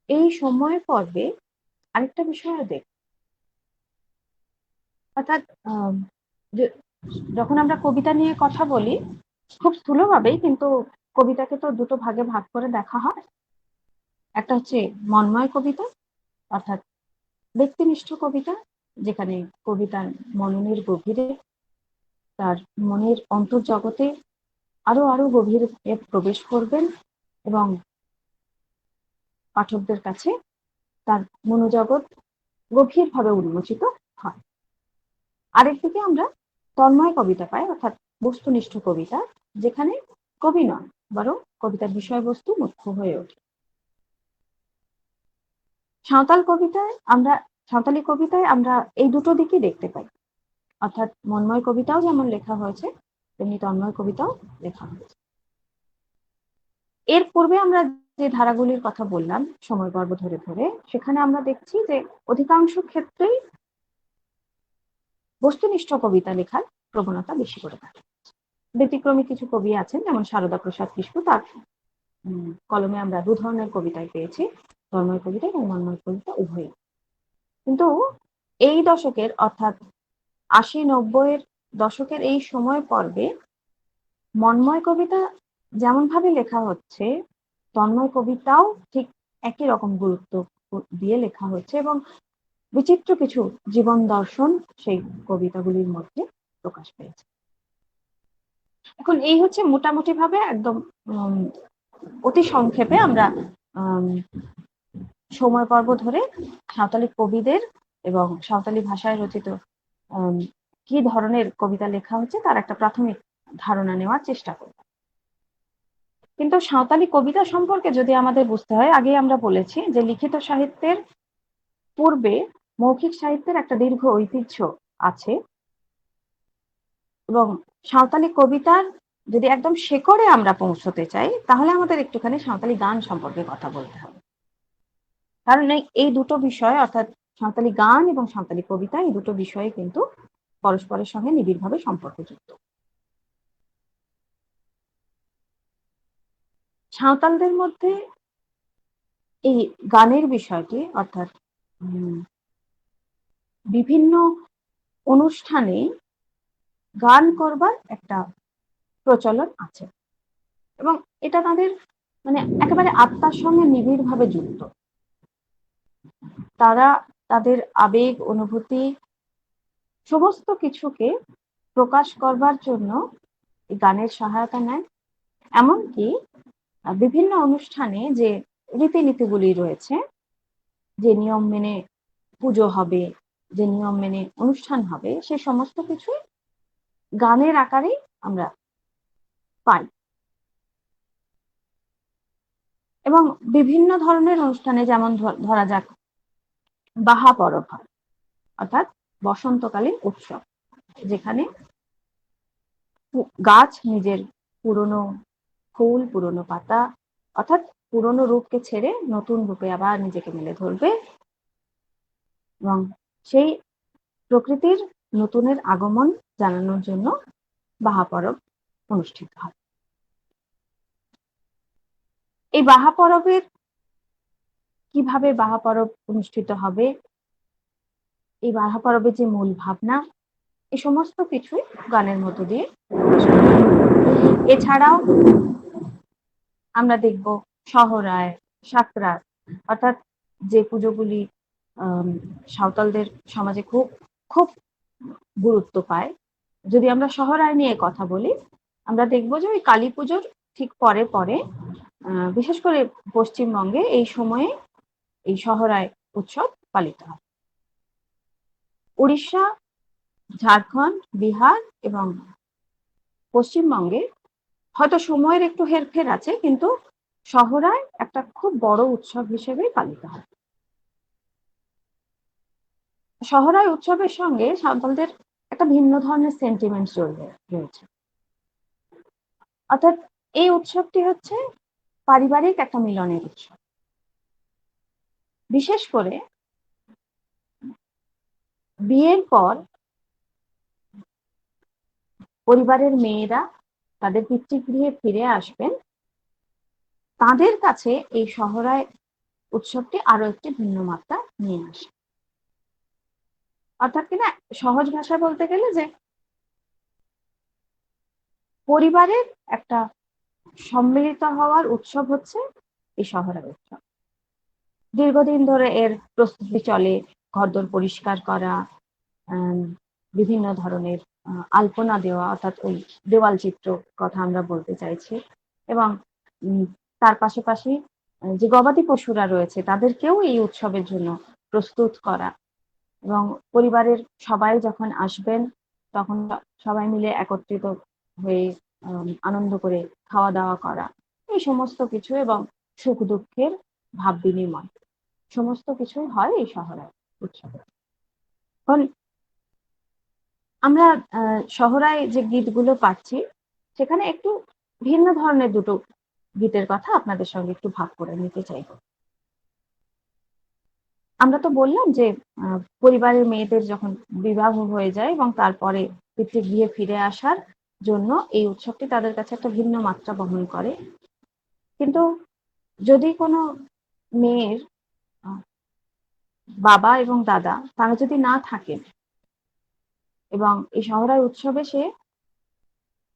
এই সময় পর্বে আরেকটা বিষয় দেখব, অর্থাৎ যখন আমরা কবিতা নিয়ে কথা বলি খুব স্থূলভাবেই, কিন্তু কবিতাকে তো দুটো ভাগে ভাগ করে দেখা হয়। একটা হচ্ছে মন্ময় কবিতা, অর্থাৎ ব্যক্তিনিষ্ঠ কবিতা, যেখানে কবিতার মননের গভীরে, তার মনের অন্তর্জগতে আরো আরো গভীরে প্রবেশ করবেন, এবং পাঠকদের কাছে তার মনোজগৎ গভীরভাবে উন্মোচিত হয়। আরেকদিকে আমরা তন্ময় কবিতা পাই, অর্থাৎ বস্তুনিষ্ঠ কবিতা, যেখানে কবি নন, বরং কবিতার বিষয়বস্তু মুখ্য হয়ে ওঠে। সাঁওতালি কবিতায় আমরা এই দুটো দিকই দেখতে পাই, অর্থাৎ মন্ময় কবিতাও যেমন লেখা হয়েছে, তেমনি তন্ময় কবিতাও লেখা হয়েছে। এর পূর্বে আমরা যে ধারাগুলির কথা বললাম সময় পর্ব ধরে ধরে, সেখানে আমরা দেখছি যে অধিকাংশ ক্ষেত্রেই বস্তুনিষ্ঠ কবিতা লেখার প্রবণতা বেশি করে থাকে। ব্যতিক্রমী কিছু কবি আছেন, যেমন সারদা প্রসাদ কিস্কু, তার কলমে আমরা দু ধরনের কবিতায় পেয়েছি, তন্ময় কবিতা এবং মন্ময় কবিতা উভয়ই। কিন্তু এই দশকের, অর্থাৎ ৮০-৯০-এর দশকের এই সময় পর্বে মন্ময় কবিতা যেমন ভাবে লেখা হচ্ছে, তন্ময় কবিতাও ঠিক একই রকম গুরুত্ব দিয়ে লেখা হচ্ছে, এবং বিচিত্র কিছু জীবন দর্শন সেই কবিতাগুলির মধ্যে প্রকাশ পেয়েছে। এখন এই হচ্ছে মোটামুটি ভাবে একদম অতি সংক্ষেপে আমরা সময় পর্ব ধরে সাঁওতালি কবিদের এবং সাঁওতালি ভাষায় রচিত কি ধরনের কবিতা লেখা হচ্ছে তার একটা প্রাথমিক ধারণা নেওয়ার চেষ্টা করব। কিন্তু সাঁওতালি কবিতা সম্পর্কে যদি আমাদের বুঝতে হয়, আগে আমরা বলেছি যে লিখিত সাহিত্যের পূর্বে মৌখিক সাহিত্যের একটা দীর্ঘ ঐতিহ্য আছে, এবং সাঁওতালি কবিতার যদি একদম শেকড়ে আমরা পৌঁছতে চাই তাহলে আমাদের একটুখানি সাঁওতালি গান সম্পর্কে কথা বলতে হবে। কারণ এই দুটো বিষয়, অর্থাৎ সাঁওতালি গান এবং সাঁওতালি কবিতা, এই দুটো বিষয়ে কিন্তু পরস্পরের সঙ্গে নিবিড়ভাবে সম্পর্কযুক্ত। সাঁওতালদের মধ্যে এই গানের বিষয়টি, অর্থাৎ বিভিন্ন অনুষ্ঠানে গান করবার একটা প্রচলন আছে, এবং এটা তাদের মানে একেবারে আত্মার সঙ্গে নিবিড়ভাবে যুক্ত। তারা তাদের আবেগ, অনুভূতি সমস্ত কিছুকে প্রকাশ করবার জন্য গানের সহায়তা নেয়। এমনকি বিভিন্ন অনুষ্ঠানে যে রীতিনীতিগুলি রয়েছে, যে নিয়ম মেনে পুজো হবে, যে নিয়ম মেনে অনুষ্ঠান হবে, সে সমস্ত কিছু গানের আকারেই আমরা পাই। এবং বিভিন্ন ধরনের অনুষ্ঠানে, যেমন ধরা যাক বাহা পরব হয়, অর্থাৎ বসন্তকালীন উৎসব, যেখানে গাছ নিজের পুরনো ফুল, পুরনো পাতা, অর্থাৎ পুরনো রূপকে ছেড়ে নতুন রূপে আবার নিজেকে মেলে ধরবে, এবং সেই প্রকৃতির নতুনের আগমন জানানোর জন্য বাহা পরব অনুষ্ঠিত হয়। এই বাহা পরবের কিভাবে বাহা পরব অনুষ্ঠিত হবে, এই বাহা পরবের যে মূল ভাবনা, এই সমস্ত কিছুই গানের মধ্য দিয়ে প্রকাশ করা হয়। এছাড়াও আমরা দেখব সহরায়, সাকরাত, অর্থাৎ যে পুজোগুলি সাঁওতালদের সমাজে খুব খুব গুরুত্ব পায়। যদি আমরা সহরায় নিয়ে কথা বলি, আমরা দেখব যে ওই কালী পুজোর ঠিক পরে পরে, বিশেষ করে পশ্চিমবঙ্গে এই সময়ে এই সহরায় উৎসব পালিত হয়। উড়িষ্যা, ঝাড়খণ্ড, বিহার এবং পশ্চিমবঙ্গে হয়তো সময়ের একটু হেরফের আছে, কিন্তু সহরায় একটা খুব বড় উৎসব হিসেবে পালিত হয়। সহরায় উৎসবের সঙ্গে সাঁওতালদের একটা ভিন্ন ধরনের সেন্টিমেন্ট রয়েছে। অর্থাৎ এই উৎসবটি হচ্ছে পারিবারিক একটা মিলনের উৎসব। বিশেষ করে বিয়ের পর পরিবারের মেয়েরা তাদের পিতৃগৃহে ফিরে আসবেন, তাদের কাছে এই সহরায় উৎসবটি আরো একটি ভিন্ন মাত্রা নিয়ে আসে। অর্থাৎ কিনা সহজ ভাষায় বলতে গেলে যে পরিবারের একটা সম্মিলিত হওয়ার উৎসব হচ্ছে এই সহরায় উৎসব। দীর্ঘদিন ধরে এর প্রস্তুতি চলে, ঘরদোর পরিষ্কার করা, বিভিন্ন ধরনের আলপনা দেওয়া, অর্থাৎ ওই দেওয়াল চিত্র কথা আমরা বলতে চাইছি, এবং তার পাশাপাশি যে গবাদি পশুরা রয়েছে তাদেরকেও এই উৎসবের জন্য প্রস্তুত করা, এবং পরিবারের সবাই যখন আসবেন তখন সবাই মিলে একত্রিত হয়ে আনন্দ করে খাওয়া দাওয়া করা, এই সমস্ত কিছু, এবং সুখ দুঃখের ভাব বিনিময়, সমস্ত কিছুই হয় এই সহরায় উৎসবে। এখন আমরা সহরায় যে গীতগুলো পাচ্ছি সেখানে একটু ভিন্ন ধরনের দুটো গীতের কথা আপনাদের সঙ্গে একটু ভাগ করে নিতে চাইব। আমরা তো বললাম যে পরিবারের মেয়েদের যখন বিবাহ হয়ে যায় এবং তারপরে পিতৃগৃহে ফিরে আসার জন্য এই উৎসবটি তাদের কাছে একটা ভিন্ন মাত্রা বহন করে। কিন্তু যদি কোনো মেয়ের বাবা এবং দাদা তারা যদি না থাকেন এবং এই সহরায় উৎসবে সে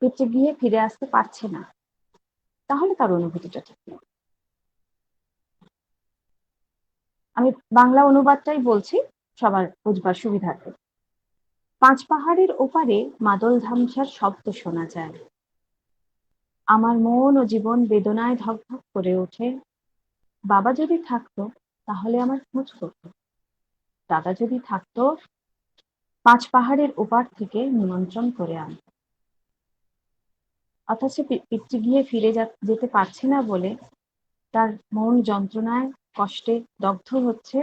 পিতৃগৃহে ফিরে আসতে পারছে না, তাহলে তার অনুভূতিটা ঠিক নেই। আমি বাংলা অনুবাদটাই বলছি সবার বুঝবার সুবিধার্থে। পাঁচ পাহাড়ের ওপারে মাদল ধামসার শব্দ শোনা যায়, আমার মন ও জীবন বেদনায় ধকধক করে ওঠে। বাবা যদি থাকতো তাহলে আমার খোঁজ করতো, দাদা যদি থাকতো 5 পাহাড়ের ওপার থেকে নিমন্ত্রণ করে আনতো। অথচ সে পিতৃগৃহে ফিরে যেতে পারছে না বলে তার মন যন্ত্রণায় কষ্টে দগ্ধ হচ্ছে,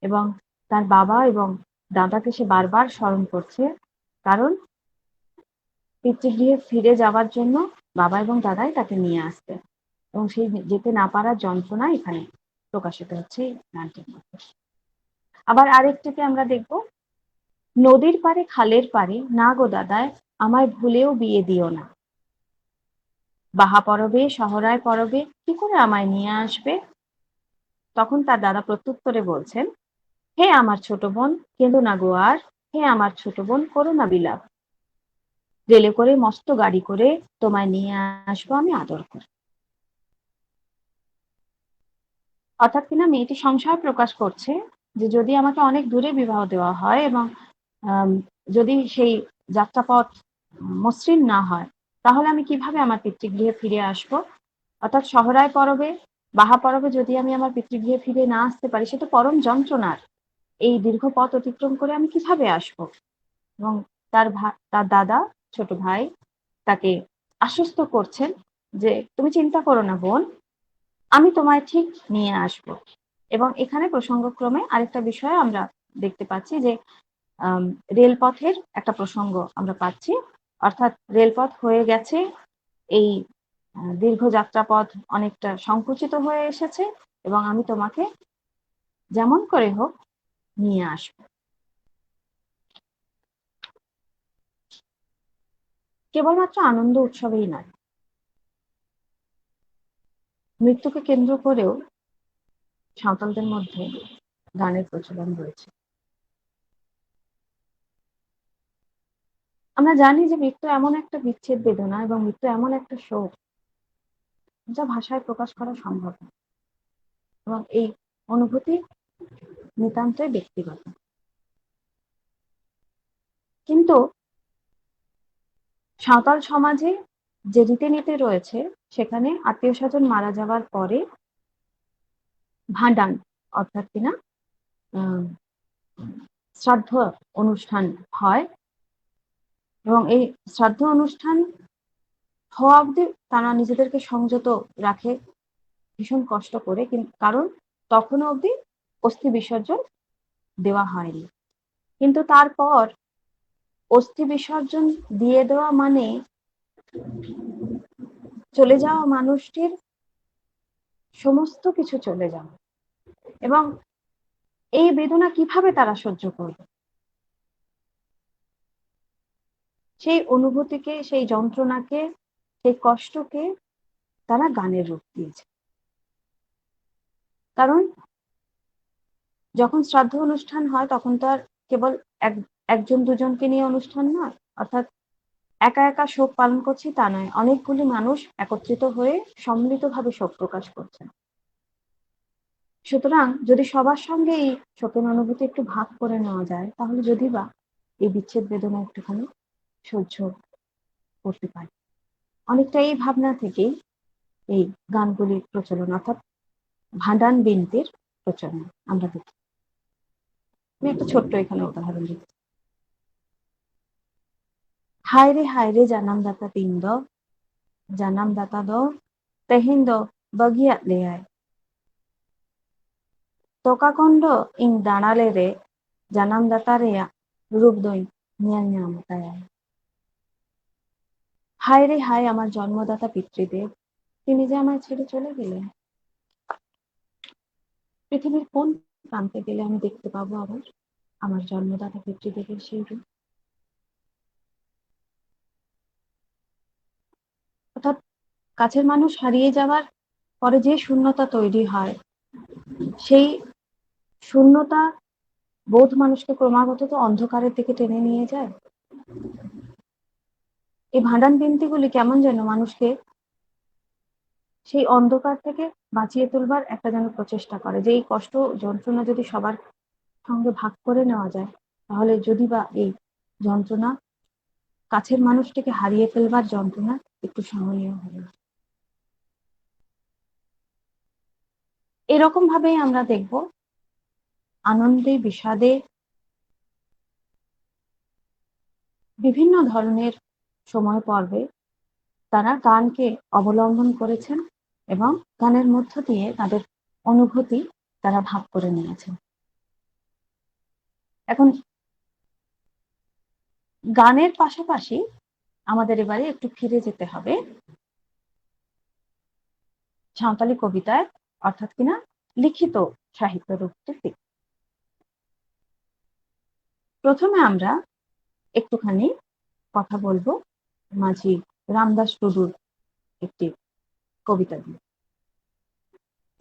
এবং তার বাবা এবং দাদাকে সে বারবার স্মরণ করছে, কারণ পিতৃগৃহে ফিরে যাওয়ার জন্য বাবা এবং দাদাই তাকে নিয়ে আসতে, এবং সেই যেতে না পারার যন্ত্রণা এখানে প্রকাশিত হচ্ছে এই গানটির মধ্যে। আবার আরেকটিতে আমরা দেখব, নদীর পারে খালের পারে না গো দাদায় আমায় ভুলেও বিয়ে দিও না, বাহা পরবে সহরায় পরবে কি করে আমায় নিয়ে আসবে। তখন তার দাদা প্রত্যুত্তরে বলছেন, হে আমার ছোট বোন কেঁদো না গো আর, হে আমার ছোট বোন করো না বিলাপ, রেলে করে মস্ত গাড়ি করে তোমায় নিয়ে আসবো আমি আদর করে। অর্থাৎ কিনা মেয়েটি সংশয় প্রকাশ করছে যে যদি আমাকে অনেক দূরে বিবাহ দেওয়া হয় এবং যদি সেই যাত্রাপথ মসৃণ না হয়, তাহলে আমি কিভাবে আমার পিতৃগৃহে ফিরে আসব। অর্থাৎ সহরায় পরবে বাহা পরবে যদি আমি আমার পিতৃগৃহে ফিরে না আসতে পারি, সে তো পরম যন্ত্রণার। এই দীর্ঘ পথ অতিক্রম করে আমি কিভাবে আসব। এবং তার দাদা ছোট ভাই তাকে আশ্বস্ত করছেন যে তুমি চিন্তা করো না বোন, আমি তোমায় ঠিক নিয়ে আসব। এবং এখানে প্রসঙ্গক্রমে আরেকটা বিষয় আমরা দেখতে পাচ্ছি যে রেলপথের একটা প্রসঙ্গ আমরা পাচ্ছি, অর্থাৎ রেলপথ হয়ে গেছে, এই দীর্ঘ যাত্রাপথ অনেকটা সংকুচিত হয়ে এসেছে, এবং আমি তোমাকে যেমন করে হোক নিয়ে আসব। কেবলমাত্র আনন্দ উৎসবেই নয়, মৃত্যুকে কেন্দ্র করেও সাঁওতালদের মধ্যে গানের প্রচলন রয়েছে। আমরা জানি যে মৃত্যু এমন একটা বিচ্ছেদ বেদনা এবং মৃত্যু এমন একটা শোক যা ভাষায় প্রকাশ করা সম্ভব না, এবং এই অনুভূতি নিতান্তই ব্যক্তিগত। কিন্তু সাঁওতাল সমাজে যে রীতিনীতি রয়েছে, সেখানে আত্মীয় স্বজন মারা যাওয়ার পরে ভাঁডান অর্থাৎ কিনা শ্রাদ্ধ অনুষ্ঠান হয়, এবং এই শ্রাদ্ধ অনুষ্ঠান হওয়া অবধি তারা নিজেদেরকে সংযত রাখে ভীষণ কষ্ট করে, কারণ তখনও অবধি অস্থি বিসর্জন দেওয়া হয়নি। কিন্তু তারপর অস্থি বিসর্জন দিয়ে দেওয়া মানে চলে যাওয়া মানুষটির সমস্ত কিছু চলে যাওয়া, এবং এই বেদনা কিভাবে তারা সহ্য করবে, সেই অনুভূতিকে, সেই যন্ত্রণাকে, সেই কষ্টকে তারা গানের রূপ দিয়েছে। কারণ যখন শ্রাদ্ধ অনুষ্ঠান হয় তখন তো আর কেবল একজন দুজনকে নিয়ে অনুষ্ঠান নয়, অর্থাৎ একা একা শোক পালন করছি তা নয়, অনেকগুলি মানুষ একত্রিত হয়ে সম্মিলিতভাবে শোক প্রকাশ করছেন। সুতরাং যদি সবার সঙ্গে এই শোকের অনুভূতি একটু ভাগ করে নেওয়া যায়, তাহলে যদি বা এই বিচ্ছেদ বেদনা একটুখানি সহ্য করতে পারে। অনেকটা এই ভাবনা থেকেই এই গানগুলির প্রচলন, অর্থাৎ ভাঁডান বিনতির প্রচলন আমরা দেখি। আমি একটা ছোট্ট এখানে উদাহরণ দিচ্ছি। হায় রে জানামদাতা তিন্দ, জানামদাতা দ তেহিন্দ বগিয়া লে আয়, তোকাকন্ড ইং দাঁড়ালে রে জানামদাতা রেয়া রূপ দই নিয়ামতায়। হায় রে হায় আমার জন্মদাতা পিতৃদেব, তিনি যে আমায় ছেড়ে চলে গেলেন। পৃথিবীর কোন প্রান্তে গেলে আমি দেখতে পাবো আবার আমার জন্মদাতা পিতৃদেবের সেই রূপ। অর্থাৎ কাছের মানুষ হারিয়ে যাওয়ার পরে যে শূন্যতা তৈরি হয়, সেই শূন্যতা বোধ মানুষকে ক্রমাগত তো অন্ধকারের দিকে টেনে নিয়ে যায়। এই ভাঁডান বিনতিগুলি কেমন যেন মানুষকে সেই অন্ধকার থেকে বাঁচিয়ে তুলবার একটা যেন প্রচেষ্টা করে, যে এই কষ্ট যন্ত্রণা যদি সবার সঙ্গে ভাগ করে নেওয়া যায়, তাহলে যদি বা এই যন্ত্রণা কাছের মানুষটিকে হারিয়ে ফেলবার যন্ত্রণা একটু সহনীয় হবে। এরকম ভাবেই আমরা দেখব আনন্দে বিষাদে বিভিন্ন ধরনের সময় পর্বে তারা গানকে অবলম্বন করেছেন এবং গানের মধ্য দিয়ে তাদের অনুভূতি তারা ভাগ করে নিয়েছেন। এখন গানের পাশাপাশি আমাদের এবারে একটু ফিরে যেতে হবে সাঁওতালি কবিতায়, অর্থাৎ কিনা লিখিত সাহিত্য রূপটির দিকে। প্রথমে আমরা একটুখানি কথা বলবো মাঝি রামদাস টুডুর একটি কবিতা দিয়ে।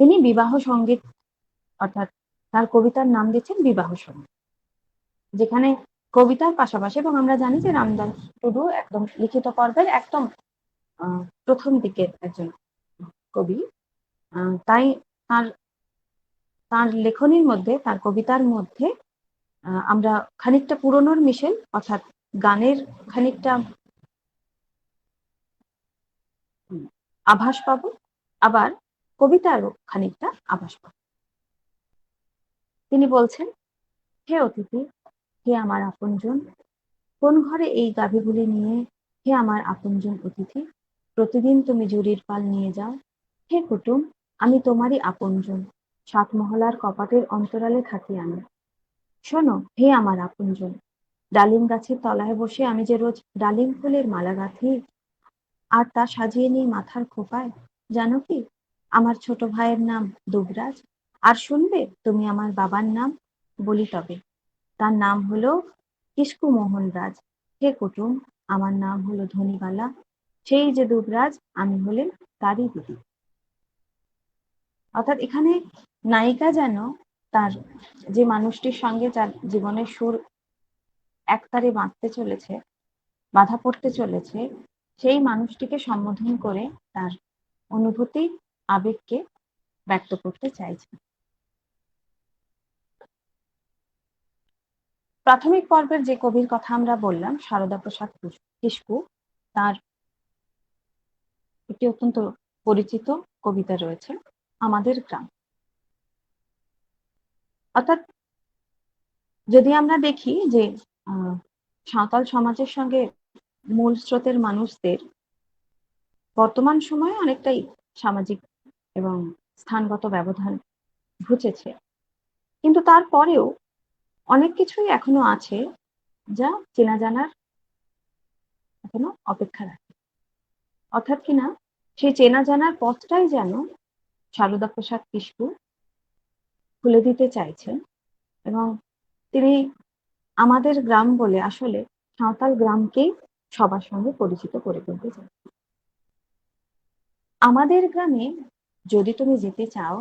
তিনি বিবাহ সঙ্গীত, অর্থাৎ তার কবিতার নাম দিচ্ছেন বিবাহ সঙ্গীত, যেখানে কবিতার পাশাপাশি, এবং আমরা জানি যে রামদাস টুডু একদম লিখিত পর্বের একদম প্রথম দিকের একজন কবি, তাই তার তার লেখনীর মধ্যে, তার কবিতার মধ্যে আমরা খানিকটা পুরনোর মিশেল, অর্থাৎ গানের খানিকটা আভাস পাবো, আবার কবিতারও খানিকটা আভাস পাবো। তিনি বলছেন, হে অতিথি, হে আমার আপনজন, কোন ঘরে এই গাভীগুলি নিয়ে, হে আমার আপনজন অতিথি, প্রতিদিন তুমি জুরির পাল নিয়ে যাও, হে কুটুম, আমি তোমারই আপনজন, 7 মহলার কপাটের অন্তরালে থাকি আমি। শোনো হে আমার আপনজন, ডালিম গাছের তলায় বসে আমি যে রোজ ডালিম ফুলের মালা গাঁথি, আর তা সাজিয়ে নিই মাথার খোপায়। জানো কি, আমার ছোট ভাইয়ের নাম দুবরাজ। আর শুনবে তুমি আমার বাবার নাম? বলি তবে, তার নাম হলো কিস্কু মোহন রাজ। হে কুটুম, আমার নাম হলো ধনীবালা। সেই যে দুবরাজ, আমি হলেন তারই দিদি। অর্থাৎ এখানে নায়িকা যেন তার যে মানুষটির সঙ্গে যার জীবনের সুর একতারে বাঁধতে চলেছে, বাধা পড়তে চলেছে, সেই মানুষটিকে সম্বোধন করে তার অনুভূতি, আবেগকে ব্যক্ত করতে চাইছে। প্রাথমিক পর্বের যে কবির কথা আমরা বললাম, সারদা প্রসাদ কিস্কু, তার একটি অত্যন্ত পরিচিত কবিতা রয়েছে, আমাদের গ্রাম। অর্থাৎ যদি আমরা দেখি যে সাঁওতাল সমাজের সঙ্গে মূল স্রোতের মানুষদের বর্তমান সময়ে অনেকটাই সামাজিক এবং স্থানগত ব্যবধান ঘুচেছে, কিন্তু তারপরেও অনেক কিছুই এখনো আছে যা চেনা জানার এখনো অপেক্ষা রাখে। অর্থাৎ কিনা সেই চেনা জানার পথটাই যেন সারদা প্রসাদ কিস্কু খুলে দিতে চাইছেন, এবং তিনি আমাদের গ্রাম বলে আসলে সাঁওতাল গ্রামকেই সবার সঙ্গে পরিচিত করে তুলতে চান। আমাদের গ্রামে যদি তুমি যেতে চাও,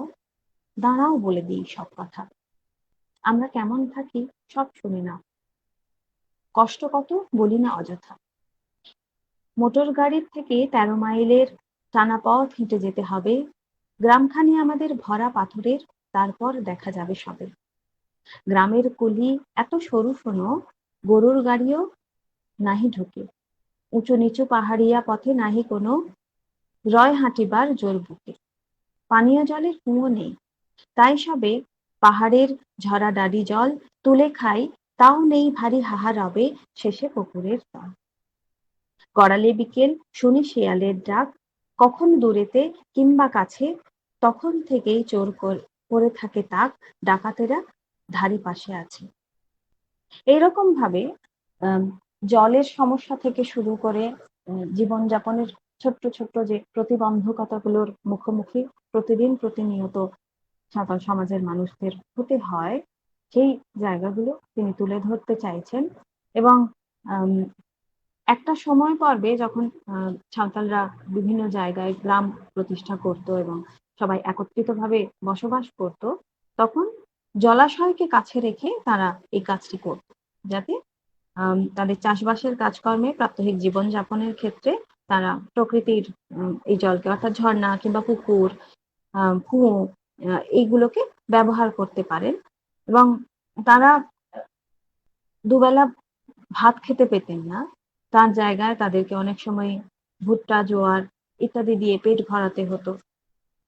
দাঁড়াও বলে দিই সব কথা। আমরা কেমন থাকি সব শুনি না, কষ্ট কত বলি না অযথা। মোটর গাড়ির থেকে 13 মাইলের টানা পথ হেঁটে যেতে হবে, গ্রামখানি আমাদের ভরা পাথরের, তারপর দেখা যাবে সবে। গ্রামের কুলি এত সরু শোনো, গরুর গাড়িও নাহি ঢুকে, উঁচু নিচু পাহাড়িয়া পথে নাহি কোনো রয় হাঁটিবার জোর বুকে। পানীয় জলের কুঁয়ো নেই, তাই সবে পাহাড়ের ঝরা ডাডি জল তুলে খাই, তাও নেই ভারী হাহা রবে শেষে পুকুরের তল। গড়ালে বিকেল শুনি শেয়ালের ডাক, কখন দূরেতে কিংবা কাছে, তখন থেকেই চোর করে থাকে তাক, ডাকাতেরা ধারি পাশে আছে। এইরকম ভাবে জলের সমস্যা থেকে শুরু করে জীবনযাপনের ছোট্ট ছোট্ট যে প্রতিবন্ধকতাগুলোর মুখোমুখি প্রতিদিন প্রতিনিয়ত সাঁওতাল সমাজের মানুষদের হতে হয়, সেই জায়গাগুলো তিনি তুলে ধরতে চাইছেন। এবং একটা সময় পর্বে যখন সাঁওতালরা বিভিন্ন জায়গায় গ্রাম প্রতিষ্ঠা করত এবং সবাই একত্রিতভাবে বসবাস করত, তখন জলাশয়কে কাছে রেখে তারা এই কাজটি করত, যাতে তাদের চাষবাসের কাজকর্মে প্রাত্যহিক জীবনযাপনের ক্ষেত্রে তারা প্রকৃতির এই জলকে, অর্থাৎ ঝর্ণা কিংবা পুকুর, কুয়ো, এইগুলোকে ব্যবহার করতে পারেন। এবং তারা দুবেলা ভাত খেতে পেতেন না, তার জায়গায় তাদেরকে অনেক সময় ভুট্টা, জোয়ার ইত্যাদি দিয়ে পেট ভরাতে হতো।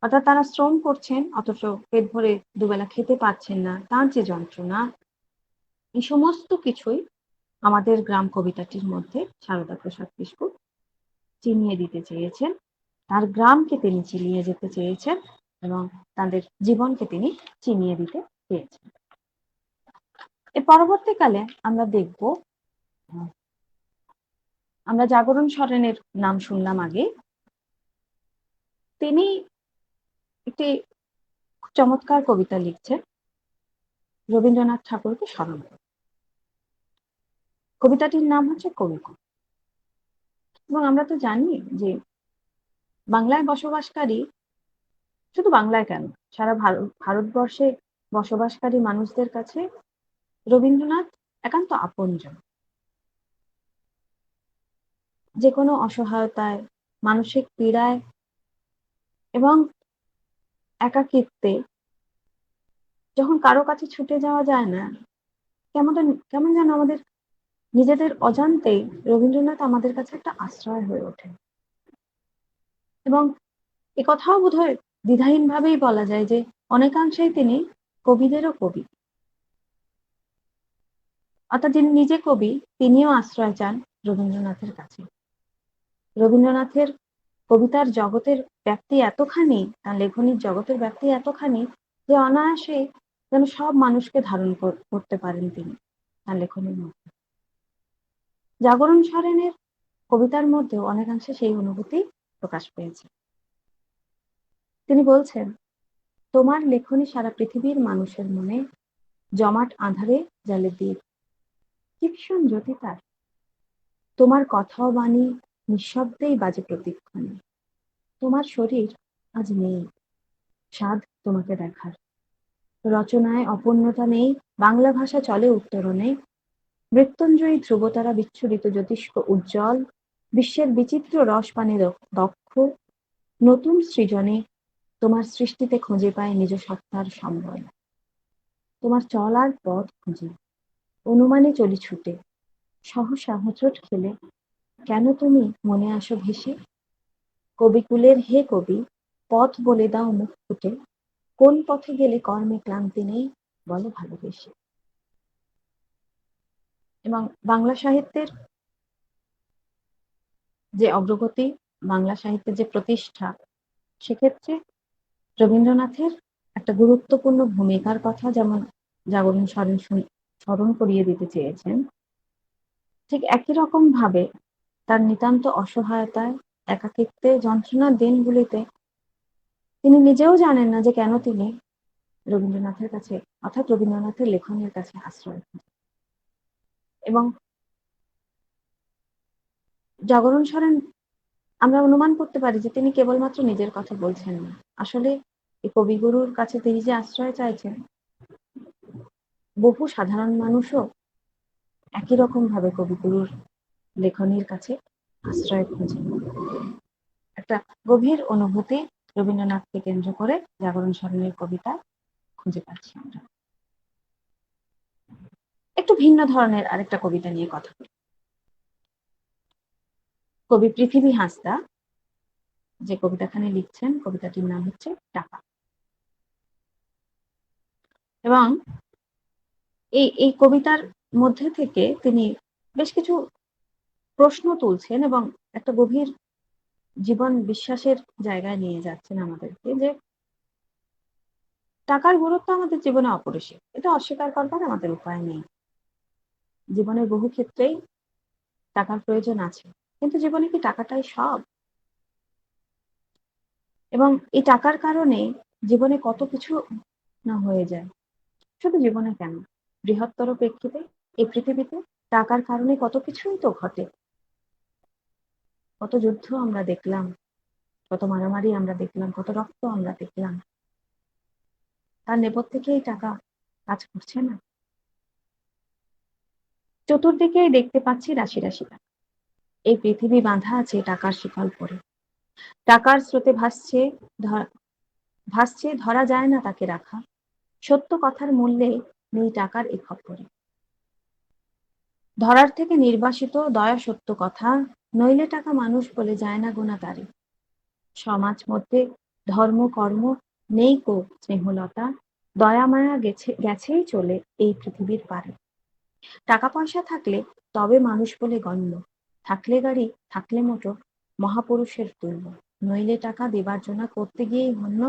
অর্থাৎ তারা শ্রম করছেন অথচ পেট ভরে দুবেলা খেতে পারছেন না, তার যে যন্ত্রণা, এই সমস্ত কিছুই আমাদের গ্রাম কবিতাটির মধ্যে সারদা প্রসাদ বিস্কুট চিনিয়ে দিতে চেয়েছেন। তার গ্রামকে তিনি চিনিয়ে যেতে চেয়েছেন এবং তাদের জীবনকে তিনি চিনিয়ে দিতে চেয়েছেন। এর পরবর্তীকালে আমরা দেখব, আমরা জাগরণ সরেনের নাম শুনলাম আগে। তিনি একটি চমৎকার কবিতা লিখছেন রবীন্দ্রনাথ ঠাকুরকে স্মরণ করে। কবিতাটির নাম হচ্ছে কবিকুল। এবং আমরা তো জানি যে বাংলায় বসবাসকারী, শুধু বাংলায় কেন, সারা ভারতবর্ষে বসবাসকারী মানুষদের কাছে রবীন্দ্রনাথ একান্ত আপনজন। যে কোনো অসহায়তায়, মানসিক পীড়ায় এবং একাকিত্বে যখন কারো কাছে ছুটে যাওয়া যায় না, কেমন যেন আমাদের নিজেদের অজান্তেই রবীন্দ্রনাথ আমাদের কাছে একটা আশ্রয় হয়ে ওঠে। এবং একথাও বোধহয় দ্বিধাহীন ভাবেই বলা যায় যে অনেকাংশেই তিনি কবিদেরও কবি। অর্থাৎ যিনি নিজে কবি, তিনিও আশ্রয় চান রবীন্দ্রনাথের কাছে। রবীন্দ্রনাথের কবিতার জগতের ব্যাপ্তি এতখানি, তার লেখনীর জগতের ব্যাপ্তি এতখানি যে অনায়াসে যেন সব মানুষকে ধারণ করতে পারেন তিনি তার লেখনীর মধ্যে। জাগরণ সরেনের কবিতার মধ্যেও অনেকাংশে সেই অনুভূতি প্রকাশ পেয়েছে। তিনি বলছেন, তোমার লেখনী সারা পৃথিবীর মানুষের মনে জমাট আঁধারে জ্বালে দ্বীপ, কি ভীষণ জ্যোতি তার। তোমার কথা ও বাণী নিঃশব্দেই বাজে প্রতিক্ষণে। তোমার শরীর আজ নেই স্বাদ তোমাকে দেখার। রচনায় অপূর্ণতা নেই, বাংলা ভাষা চলে উত্তরণে। মৃত্যুঞ্জয়ী ধ্রুবতারা বিচ্ছুরিত জ্যোতিষ্ক উজ্জ্বল, বিশ্বের বিচিত্র রসপানে দক্ষ। নতুন সৃজনে তোমার সৃষ্টিতে খুঁজে পায় নিজ সত্তার সম্বল। তোমার চলার পথ খুঁজে অনুমানে চলি ছুটে, সহসা হোঁচট খেলে কেন তুমি মনে আসো ভেসে। কবিকুলের হে কবি, পথ বলে দাও মুখ ফুটে, কোন পথে গেলে কর্মে ক্লান্তি নেই বলো ভালোবেসে। এবং বাংলা সাহিত্যের যে অগ্রগতি, বাংলা সাহিত্যের যে প্রতিষ্ঠা, সেক্ষেত্রে রবীন্দ্রনাথের একটা গুরুত্বপূর্ণ ভূমিকার কথা যেমন জাগরণ সরেন স্মরণ করিয়ে দিতে চেয়েছেন, ঠিক একই রকম ভাবে তার নিতান্ত অসহায়তায়, একাকিত্বে, যন্ত্রণার দিনগুলিতে তিনি নিজেও জানেন না যে কেন তিনি রবীন্দ্রনাথের কাছে, অর্থাৎ রবীন্দ্রনাথের লেখনের কাছে আশ্রয় খুঁজেন। এবং জাগরণ সরেন, আমরা অনুমান করতে পারি যে তিনি কেবলমাত্র নিজের কথা বলছেন না, আসলে এই কবিগুরুর কাছে তিনি যে আশ্রয় চাইছেন, বহু সাধারণ মানুষও একই রকম ভাবে কবিগুরুর লেখনীর কাছে আশ্রয় খুঁজে। একটা গভীর অনুভূতি রবীন্দ্রনাথকে কেন্দ্র করে জাগরণ সরেনের কবিতা খুঁজে পাচ্ছি আমরা। একটু ভিন্ন ধরনের আরেকটা কবিতা নিয়ে কথা বলি। কবি পৃথিবী হাঁসদা যে কবিতাখানি লিখছেন, কবিতাটির নাম হচ্ছে টাকা। এবং এই কবিতার মধ্যে থেকে তিনি বেশ কিছু প্রশ্ন তুলছেন এবং একটা গভীর জীবন বিশ্বাসের জায়গায় নিয়ে যাচ্ছেন আমাদেরকে, যে টাকার গুরুত্ব আমাদের জীবনে অপরিসীম, এটা অস্বীকার করবার আমাদের উপায় নেই। জীবনের বহু ক্ষেত্রেই টাকার প্রয়োজন আছে, কিন্তু জীবনে কি টাকাটাই সব? এবং এই টাকার কারণে জীবনে কত কিছু না হয়ে যায়। শুধু জীবনে কেন, বৃহত্তর প্রেক্ষিতে এই পৃথিবীতে টাকার কারণে কত কিছুই তো ঘটে। কত যুদ্ধ আমরা দেখলাম, কত মারামারি আমরা দেখলাম, কত রক্ত আমরা দেখলাম, তার নেপথ্যে কি এই টাকা কাজ করছে না? চতুর্দিকেই দেখতে পাচ্ছি রাশি রাশি টাকা। এই পৃথিবী বাঁধা আছে টাকার শিকল পরে। টাকার স্রোতে ভাসছে, ধরা যায় না তাকে রাখা। সত্য কথার মূল্যে নেই টাকার এ খপ্পরে। ধরার থেকে নির্বাসিত দয়া সত্য কথা, নইলে টাকা মানুষ বলে যায় না গোনা তারে। সমাজ মধ্যে ধর্ম কর্ম নেই কো স্নেহলতা, দয়া মায়া গেছেই চলে এই পৃথিবীর পারে। টাকা পয়সা থাকলে তবে মানুষ বলে গণ্য, থাকলে গাড়ি থাকলে মোটর মহাপুরুষের তুল্য, নইলে টাকা দেবার জন্য করতে গিয়েই হন্য,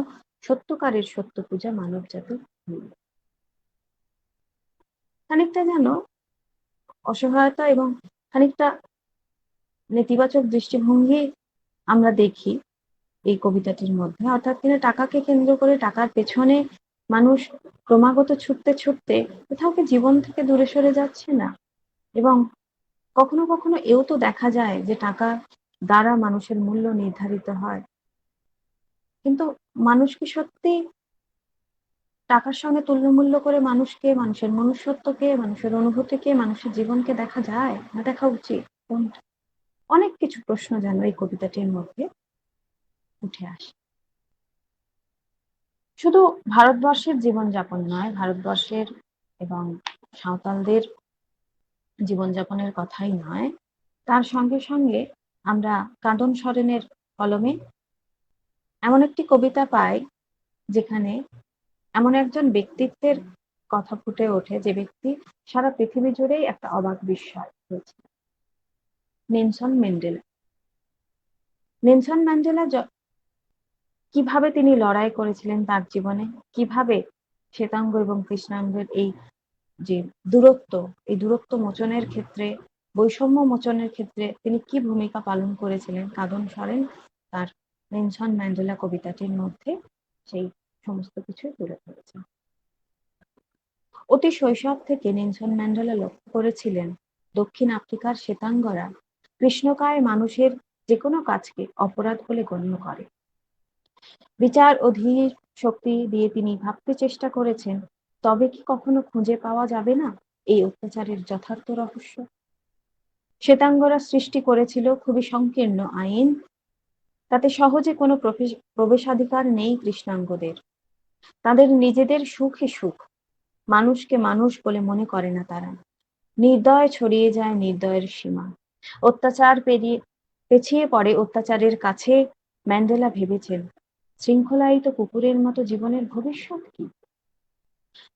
সত্যকারের সত্য পূজা মানব জাতির মূল্য। খানিকটা যেন অসহায়তা এবং খানিকটা নেতিবাচক দৃষ্টিভঙ্গি আমরা দেখি এই কবিতাটির মধ্যে। অর্থাৎ কিনা টাকাকে কেন্দ্র করে, টাকার পেছনে মানুষ ক্রমাগত ছুটতে ছুটতে কোথাও কি জীবন থেকে দূরে সরে যাচ্ছে না? এবং কখনো কখনো এও তো দেখা যায় যে টাকা দ্বারা মানুষের মূল্য নির্ধারিত হয়, কিন্তু মানুষ কি সত্যি টাকার সঙ্গে তুল্যমূল্য করে মানুষকে, মানুষের মনুষ্যত্বকে, মানুষের অনুভূতিকে, মানুষের জীবনকে দেখা যায় না দেখা উচিত? কোনটা? অনেক কিছু প্রশ্ন যেন এই কবিতাটির মধ্যে উঠে আসে। শুধু ভারতবর্ষের জীবনযাপন নয়, ভারতবর্ষের এবং সাঁওতালদের জীবনযাপনের কথাই নয়, তার সঙ্গে সঙ্গে আমরা কাঁদন সরেনের কলমে এমন একটি কবিতা পাই যেখানে এমন একজন ব্যক্তিত্বের কথা ফুটে ওঠে, যে ব্যক্তি সারা পৃথিবী জুড়েই একটা অবাক বিস্ময় হয়েছে, নেলসন ম্যান্ডেলা। নেলসন ম্যান্ডেলা কিভাবে তিনি লড়াই করেছিলেন তার জীবনে, কিভাবে শ্বেতাঙ্গ এবং কৃষ্ণাঙ্গের এই যে দূরত্ব, এই দূরত্ব মোচনের ক্ষেত্রে, বৈষম্য মোচনের ক্ষেত্রে তিনি কি ভূমিকা পালন করেছিলেন, কাঁদন সরেন তার নেলসন ম্যান্ডেলা কবিতাটির মধ্যে সেই সমস্ত কিছুই তুলে ধরেছেন। অতি শৈশব থেকে নেলসন ম্যান্ডেলা লক্ষ্য করেছিলেন দক্ষিণ আফ্রিকার শ্বেতাঙ্গরা কৃষ্ণকায় মানুষের যে কোনো কাজকে অপরাধ বলে গণ্য করে। বিচার ও ধীর শক্তি দিয়ে তিনি ভাবতে চেষ্টা করেছেন, তবে কি কখনো খুঁজে পাওয়া যাবে না এই অত্যাচারের যথার্থ রহস্য? শ্বেতাঙ্গরা সৃষ্টি করেছিল খুবই সংকীর্ণ আইন, তাতে সহজে কোনো প্রবেশাধিকার নেই কৃষ্ণাঙ্গদের। তাদের নিজেদের সুখই সুখ, মানুষকে মানুষ বলে মনে করে না তারা। নির্দয় ছড়িয়ে যায় নির্দয়ের সীমা, অত্যাচার পেছিয়ে পড়ে অত্যাচারের কাছে। ম্যান্ডেলা ভেবেছেন, শৃঙ্খলায়িত কুকুরের মতো জীবনের ভবিষ্যৎ কি?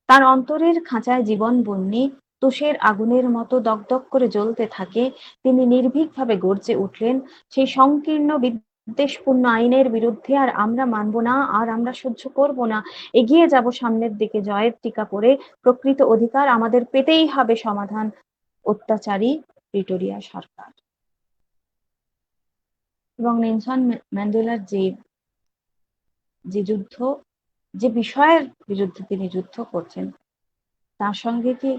তার অন্তরের খাঁচায় জীবন বন্যী তুষের আগুনের মতো দগদগ করে জ্বলতে থাকে। তিনি নির্ভীকভাবে গর্জে উঠলেন, সেই সংকীর্ণ বিদ্বেষপূর্ণ আইনের বিরুদ্ধে আর আমরা মানব না, আর আমরা সহ্য করব না। এগিয়ে যাব সামনের দিকে জয়ের টিকা পরে, প্রকৃত অধিকার আমাদের পেতেই হবে সমাধান, অত্যাচারী প্রিটোরিয়া সরকার। এবং নেলসন ম্যান্ডেলার যে যুদ্ধ, যে বিষয়ের বিরুদ্ধে তিনি যুদ্ধ করছেন, তার সঙ্গে কি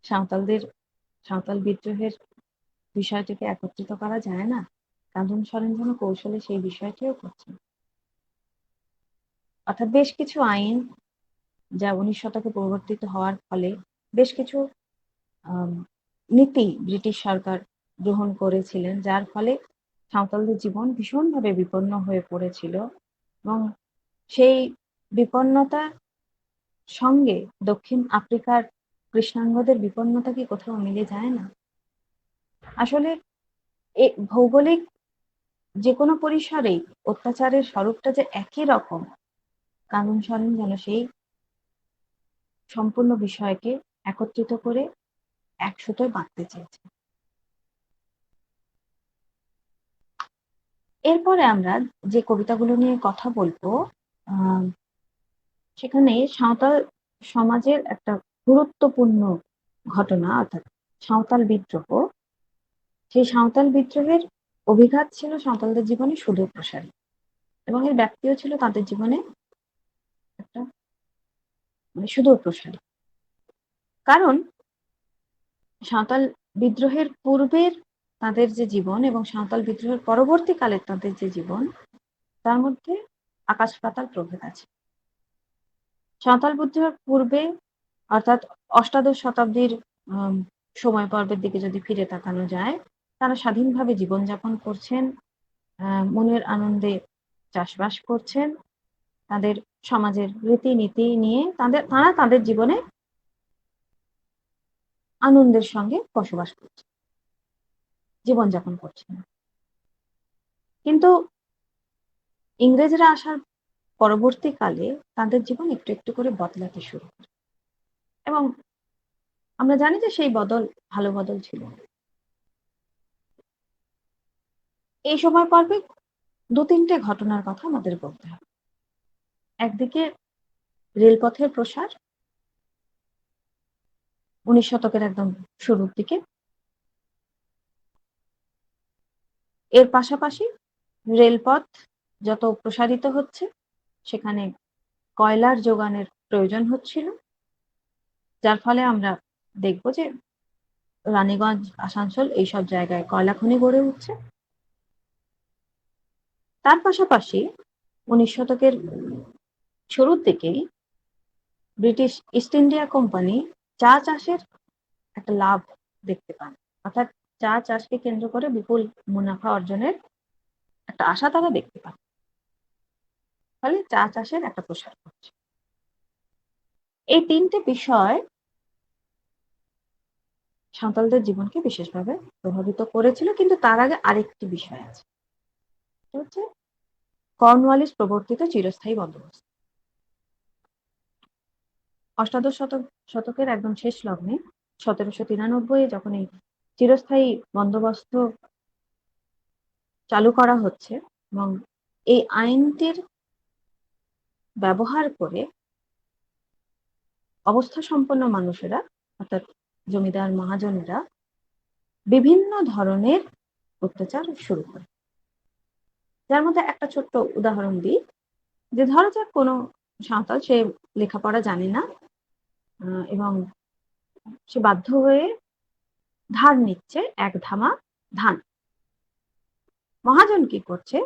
সাঁওতাল বিদ্রোহের বিষয়টিকে একত্রিত করা যায় না? কাঁদন সরেন যেন কৌশলে সেই বিষয়টিও করছেন। অর্থাৎ বেশ কিছু আইন যা 19 শতকে প্রবর্তিত হওয়ার ফলে বেশ কিছু নীতি ব্রিটিশ সরকার গ্রহণ করেছিলেন, যার ফলে সাঁওতালদের জীবন ভীষণভাবে বিপন্ন হয়ে পড়েছিল। এবং সেই বিপন্নতার সঙ্গে দক্ষিণ আফ্রিকার কৃষ্ণাঙ্গদের বিপন্নতা কি কোথাও মিলে যায় না? আসলে ভৌগোলিক যে কোনো পরিসরেই অত্যাচারের স্বরূপটা যে একই রকম, কানুন সরেন যেন সেই সম্পূর্ণ বিষয়কে একত্রিত করে এক সুতোয় বাঁধতে চেয়েছে। এরপরে আমরা যে কবিতাগুলো নিয়ে কথা বলবো, সেখানে সাঁওতাল সমাজের একটা গুরুত্বপূর্ণ ঘটনা, অর্থাৎ সাঁওতাল বিদ্রোহ। সেই সাঁওতাল বিদ্রোহের অভিঘাত ছিল সাঁওতালদের জীবনে সুদূর প্রসারী, এবং এর ব্যাপ্তিও ছিল তাদের জীবনে একটা সুদূর প্রসারী। কারণ সাঁওতাল বিদ্রোহের পূর্বের তাদের যে জীবন এবং সাঁওতাল বিদ্রোহের পরবর্তীকালে তাদের যে জীবন, তার মধ্যে আকাশ পাতাল প্রভেদ আছে। সাঁওতাল বিদ্রোহের পূর্বে, অর্থাৎ অষ্টাদশ শতাব্দীর সময় পর্বের দিকে যদি ফিরে তাকানো যায়, তারা স্বাধীনভাবে জীবনযাপন করছেন, মনের আনন্দে চাষবাস করছেন, তাদের সমাজের রীতিনীতি নিয়ে তারা তাদের জীবনে আনন্দের সঙ্গে বসবাস করছে, জীবনযাপন করছেন। কিন্তু ইংরেজরা আসার পরবর্তীকালে তাদের জীবন একটু একটু করে বদলাতে শুরু করে। এবং আমরা জানি যে সেই বদল ভালো বদল ছিল না। এই সময় পর্বে ২-৩টে ঘটনার কথা আমাদের বলতে হবে। একদিকে রেলপথের প্রসার ১৯ শতকের একদম শুরুর দিকে। এর পাশাপাশি রেলপথ যত প্রসারিত হচ্ছে সেখানে কয়লার যোগানের প্রয়োজন হচ্ছিল। যার ফলে আমরা দেখব যে রানীগঞ্জ, আসানসোল এইসব জায়গায় কয়লা খনি গড়ে উঠছে। তার পাশাপাশি ১৯ শতকের শুরুর দিকেই ব্রিটিশ ইস্ট ইন্ডিয়া কোম্পানি চা চাষের একটা লাভ দেখতে পান। অর্থাৎ চা চাষকে কেন্দ্র করে বিপুল মুনাফা অর্জনের একটা আশা তারা দেখতে পান। ফলে চা চাষের একটা প্রসার ঘটছে। এই ৩টে বিষয় সাঁওতালদের জীবনকে বিশেষভাবে প্রভাবিত করেছিল। কিন্তু তার আগে আরেকটি বিষয় আছে। সেটা হচ্ছে কর্নওয়ালিস প্রবর্তিত চিরস্থায়ী বন্দোবস্ত। অষ্টাদশ শতকের একদম শেষ লগ্নে ১৭৯৩ যখন এই চিরস্থায়ী বন্দোবস্ত চালু করা হচ্ছে এবং এই আইনটির ব্যবহার করে অবস্থা সম্পন্ন মানুষেরা অর্থাৎ জমিদার মহাজনেরা বিভিন্ন ধরনের অত্যাচার শুরু করে। যার মধ্যে একটা ছোট্ট উদাহরণ দিই, যে ধরা যাক কোনো সাঁওতাল সে লেখাপড়া জানে না এবং সে বাধ্য হয়ে ধার নিচ্ছে এক ধামা ধান। মহাজন কি করছে,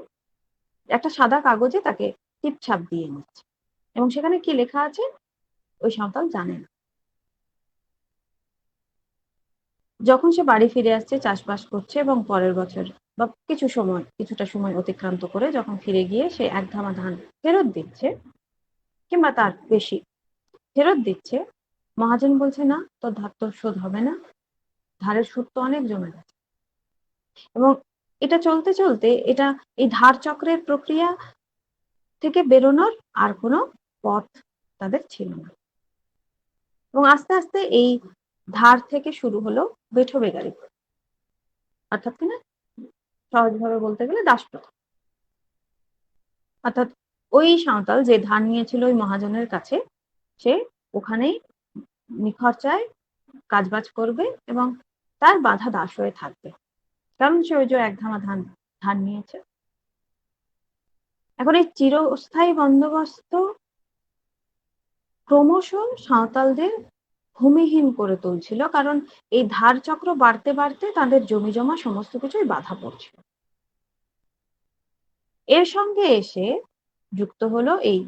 একটা সাদা কাগজে তাকে টিপছাপ দিয়ে নিচ্ছে এবং সেখানে কি লেখা আছে ওই সাঁওতাল জানে না। যখন সে বাড়ি ফিরে আসছে, চাষবাস করছে এবং পরের বছর বা কিছুটা সময় অতিক্রান্ত করে যখন ফিরে গিয়ে সে এক ধামা ধান ফেরত দিচ্ছে কিংবা তার বেশি ফেরত দিচ্ছে, মহাজন বলছে না, তোর ধার তো শোধ হবে না, ধারের সুদ তো অনেক জমে গেছে। এবং এটা চলতে চলতে এই ধার চক্রের প্রক্রিয়া থেকে বেরোনোর আর কোনো পথ তাদের ছিল না। এবং আস্তে আস্তে এই ধার থেকে শুরু হলো বেঠো বেগারি, অর্থাৎ কিনা সহজভাবে বলতে গেলে দাসপ্রথা। অর্থাৎ ওই সাঁওতাল যে ধার নিয়েছিল ওই মহাজনের কাছে, সে ওখানেই নিখরচায় কাজবাজ করবে এবং তার বাধা দাস হয়ে থাকবে, কারণ সে ওই যে এক ধামা ধান নিয়েছে। এখন এই চিরস্থায়ী বন্দোবস্ত ক্রমশ সাঁওতালদের ভূমিহীন করে তুলছিল, কারণ এই ধার চক্র বাড়তে বাড়তে তাদের জমি জমা সমস্ত কিছুই বাধা পড়ছিল। এর সঙ্গে এসে যুক্ত হলো এই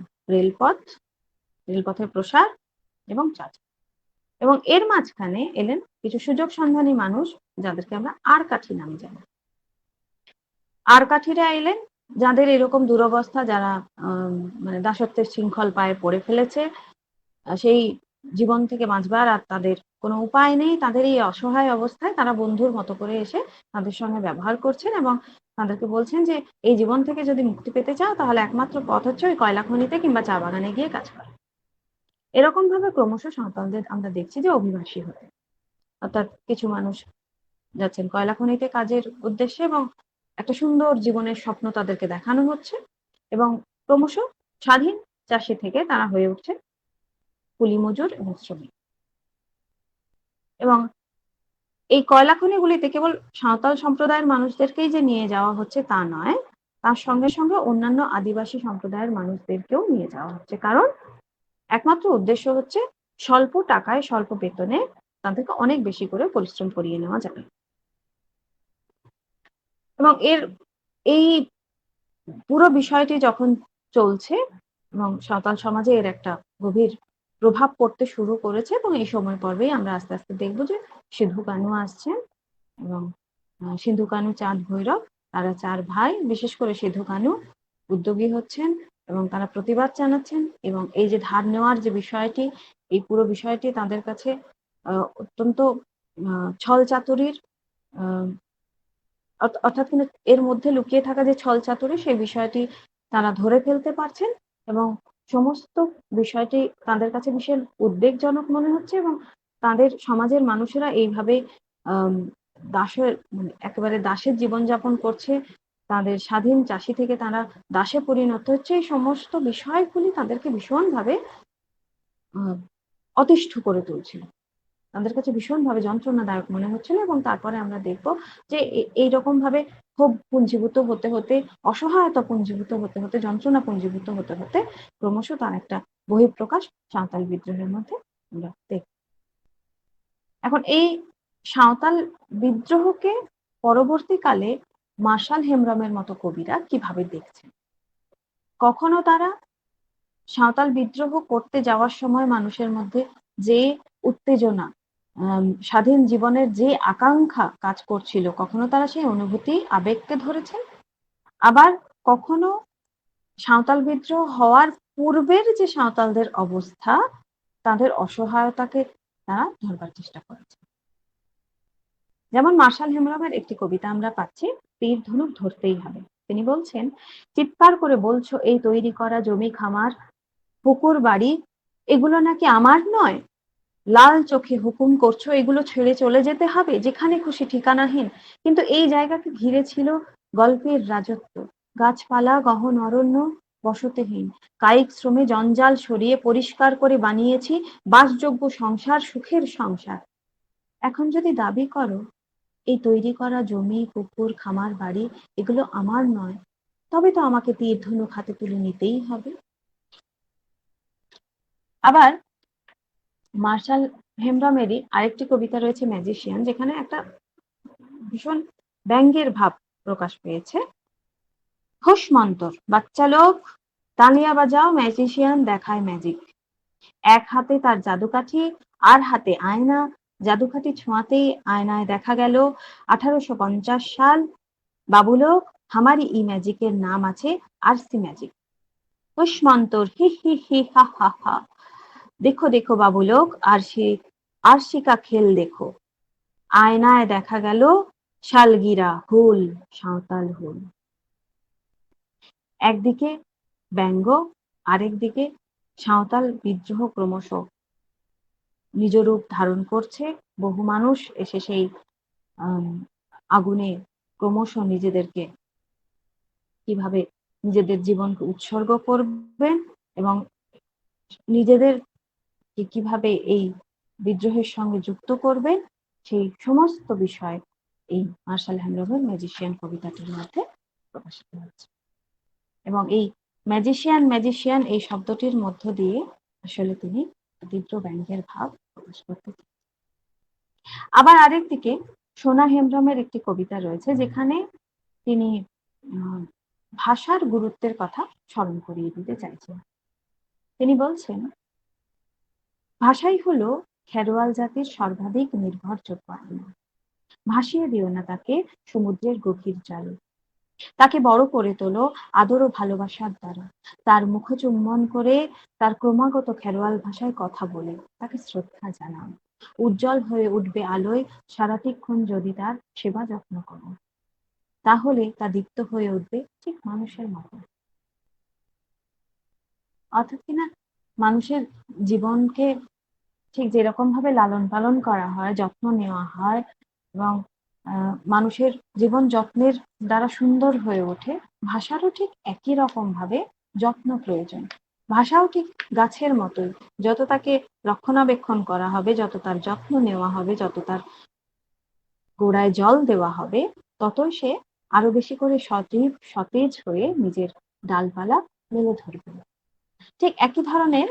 রেলপথের প্রসার এবং চা চাষ। এবং এর মাঝখানে এলেন কিছু সুযোগ সন্ধানী মানুষ, যাদেরকে আমরা আরকাঠি নামে জানি। আরকাঠিরা এলেন যাদের এরকম দুরবস্থা, যারা মানে দাসত্বের শৃঙ্খল পায়ে পড়ে ফেলেছে, সেই জীবন থেকে বাঁচবার আর তাদের কোনো উপায় নেই। তাদের এই অসহায় অবস্থায় তারা বন্ধুর মতো করে এসে তাদের সঙ্গে ব্যবহার করছেন এবং তাদেরকে বলছেন যে এই জীবন থেকে যদি মুক্তি পেতে চাও তাহলে একমাত্র পথ হচ্ছে ওই কয়লা খনিতে কিংবা চা বাগানে গিয়ে কাজ করা। এরকম ভাবে ক্রমশ সাঁওতালদের আমরা দেখছি যে অভিবাসী হতে, অর্থাৎ কিছু মানুষ যাচ্ছেন কয়লা খনিতে কাজের উদ্দেশ্যে এবং একটা সুন্দর জীবনের স্বপ্ন তাদেরকে দেখানো হচ্ছে এবং ক্রমশ স্বাধীন চাষি থেকে তারা হয়ে উঠছে কুলি মজুর এবং শ্রমিক। এবং এই কয়লা খনিগুলিতে কেবল সাঁওতাল সম্প্রদায়ের মানুষদেরকেই যে নিয়ে যাওয়া হচ্ছে তা নয়, তার সঙ্গে সঙ্গে অন্যান্য আদিবাসী সম্প্রদায়ের মানুষদেরকেও নিয়ে যাওয়া হচ্ছে, কারণ একমাত্র উদ্দেশ্য হচ্ছে স্বল্প টাকায় স্বল্প বেতনে তাদেরকে অনেক বেশি করে পরিশ্রম করিয়ে নেওয়া যাবে। এবং এই পুরো বিষয়টি যখন চলছে এবং সাঁওতাল সমাজে এর একটা গভীর প্রভাব পড়তে শুরু করেছে এবং এই সময় পর্বেই আমরা আস্তে আস্তে দেখব যে সিধু কানু আসছেন এবং সিধু কানু, চাঁদ ভৈরব, তারা চার ভাই, বিশেষ করে সিধু কানু উদ্যোগী হচ্ছেন এবং তারা প্রতিবাদ জানাচ্ছেন। এবং এই যে ধার নেওয়ার যে বিষয়টি, এই পুরো বিষয়টি তাদের কাছে অত্যন্ত ছল চাতুরির অর্থাৎ এর মধ্যে লুকিয়ে থাকা যে ছল চাতুরি, সেই বিষয়টি তারা ধরে ফেলতে পারছেন এবং সমস্ত বিষয়টি তাদের কাছে ভীষণ উদ্বেগজনক মনে হচ্ছে এবং তাদের সমাজের মানুষেরা এইভাবে আম মানে একেবারে দাসের জীবনযাপন করছে। তাদের স্বাধীন চাষী থেকে তারা দাসে পরিণত হচ্ছে। এই সমস্ত বিষয়গুলি তাদেরকে ভীষণভাবে আ অতিষ্ঠ করে তুলছিল। তাদের কাছে ভীষণভাবে যন্ত্রণাদায়ক মনে হচ্ছিল এবং তারপরে আমরা দেখব যে এইরকম ভাবে ক্ষোভ পুঞ্জীভূত হতে হতে, অসহায়তা পুঞ্জীভূত হতে হতে, যন্ত্রণা পুঞ্জীভূত হতে হতে ক্রমশ তার একটা বহিঃপ্রকাশ সাঁওতাল বিদ্রোহের মধ্যে আমরা দেখব। এখন এই সাঁওতাল বিদ্রোহকে পরবর্তীকালে মার্শাল হেমব্রমের মতো কবিরা কিভাবে দেখছেন? কখনো তারা সাঁওতাল বিদ্রোহ করতে যাওয়ার সময় মানুষের মধ্যে যে উত্তেজনা, স্বাধীন জীবনের যে আকাঙ্ক্ষা কাজ করছিল, কখনো তারা সেই অনুভূতি আবেগকে ধরেছেন, আবার কখনো সাঁওতাল বিদ্রোহ হওয়ার পূর্বের যে সাঁওতালদের অবস্থা, তাদের অসহায়তাকে তারা ধরবার চেষ্টা করেছে। যেমন মার্শাল হেমব্রমের একটি কবিতা আমরা পাচ্ছি, তীর ধনুক ধরতেই হবে। তিনি বলছেন, চিৎকার করে বলছো এই তৈরি করা জমি খামার পুকুর বাড়ি এগুলো নাকি আমার নয়? লাল চোখে হুকুম করছো এগুলো ছেড়ে চলে যেতে হবে, যেখানে খুশি ঠিকানাহীন। কিন্তু এই জায়গাকে ঘিরে ছিল গল্পের রাজত্ব, গাছপালা গহন অরণ্য, বসতিহীন। কায়িক শ্রমে জঞ্জাল সরিয়ে পরিষ্কার করে বানিয়েছি বাসযোগ্য সংসার, সুখের সংসার। এখন যদি দাবি করো এই তৈরি করা জমি পুকুর খামার বাড়ি এগুলো আমার নয়, তবে তো আমাকে তীর ধনুক হাতে তুলে নিতেই হবে। আবার মার্শাল হেমব্রমেরই আরেকটি কবিতা রয়েছে ম্যাজিশিয়ান, যেখানে একটা ভীষণ ব্যঙ্গের ভাব প্রকাশ পেয়েছে। হুশ মন্তর, বাচ্চা লোক তালিয়া বাজাও, ম্যাজিশিয়ান দেখায় ম্যাজিক। এক হাতে তার জাদুকাঠি, আর হাতে আয়না। জাদুকাঠি ছোঁয়াতেই আয়নায় দেখা গেল 1850 সাল। বাবুলোক, হামারি ই ম্যাজিকের নাম আছে আরসি ম্যাজিক। হুশ মন্তর, হি হি হি হা হা হা। দেখো দেখো বাবুলোক, আরশি का खेल देखो। আয়নায় দেখা গেল শালগিরা হুল, সাঁওতাল হুল। একদিকে ব্যঙ্গ, আরেকদিকে সাঁওতাল বিদ্রোহ ক্রমশ নিজ রূপ ধারণ করছে। বহু মানুষ এসে সেই আগুনে ক্রমশ নিজেদেরকে কিভাবে নিজেদের জীবনকে উৎসর্গ করবেন এবং নিজেদের কিভাবে এই বিদ্রোহের সঙ্গে যুক্ত করবেন, সেই সমস্ত বিষয় এই মার্শাল হেমব্রমের ম্যাজিশিয়ান কবিতাটির মধ্যে প্রকাশিত হচ্ছে। এবং এই ম্যাজিশিয়ান এই শব্দটির মধ্য দিয়ে আসলে তিনি তীব্র ব্যঙ্গের ভাব প্রকাশ করতে চান। আবার আরেকদিকে সোনা হেমব্রমের একটি কবিতা রয়েছে, যেখানে তিনি ভাষার গুরুত্বের কথা স্মরণ করিয়ে দিতে চাইছেন। তিনি বলছেন, ভাষাই হলো খেরোয়াল জাতির সর্বাধিক নির্ভরযোগ্য আইনা। ভাসিয়ে দিও না তাকে সমুদ্রের গভীর জলে। তাকে বড় করে তোলো আদর ও ভালোবাসার দ্বারা। তার মুখ চুম্বন করে, তার ক্রমাগত খেরোয়াল ভাষায় কথা বলে তাকে শ্রদ্ধা জানাও। উজ্জ্বল হয়ে উঠবে আলোয় সারাটিক্ষণ যদি তার সেবা যত্ন করো, তাহলে তা দীপ্ত হয়ে উঠবে ঠিক মানুষের মতো। অর্থাৎ কিনা মানুষের জীবনকে ঠিক যেরকম ভাবে লালন পালন করা হয়, যত্ন নেওয়া হয় এবং মানুষের জীবন যত্নের দ্বারা সুন্দর হয়ে ওঠে, ভাষারও ঠিক একই রকম ভাবে যত্ন প্রয়োজন। ভাষাও ঠিক গাছের মতোই, যত তাকে রক্ষণাবেক্ষণ করা হবে, যত তার যত্ন নেওয়া হবে, যত তার গোড়ায় জল দেওয়া হবে, ততই সে আরো বেশি করে সতেজ হয়ে নিজের ডালপালা মেলে ধরবে। ঠিক একই ধরনের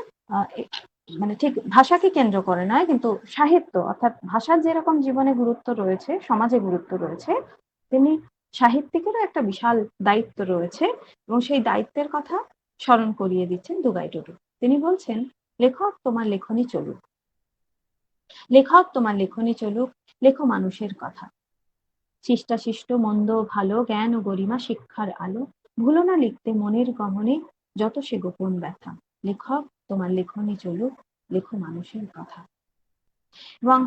মানে ঠিক ভাষাকে কেন্দ্র করে নয়, কিন্তু সাহিত্য অর্থাৎ ভাষার যেরকম জীবনে গুরুত্ব রয়েছে, সমাজে গুরুত্ব রয়েছে, তেমনি সাহিত্যিকেরও একটা বিশাল দায়িত্ব রয়েছে এবং সেই দায়িত্বের কথা স্মরণ করিয়ে দিচ্ছেন দুগাই টুডু। তিনি বলছেন, লেখক তোমার লেখনী চলুক, লেখক তোমার লেখনী চলুক, লেখো মানুষের কথা। শিষ্টাশিষ্ট মন্দ ভালো, জ্ঞান ও গরিমা শিক্ষার আলো। ভুলো না লিখতে মনের গহনে যত সে গোপন ব্যথা। লেখক তোমার লেখনী চলুক, লেখো মানুষের কথা। এবং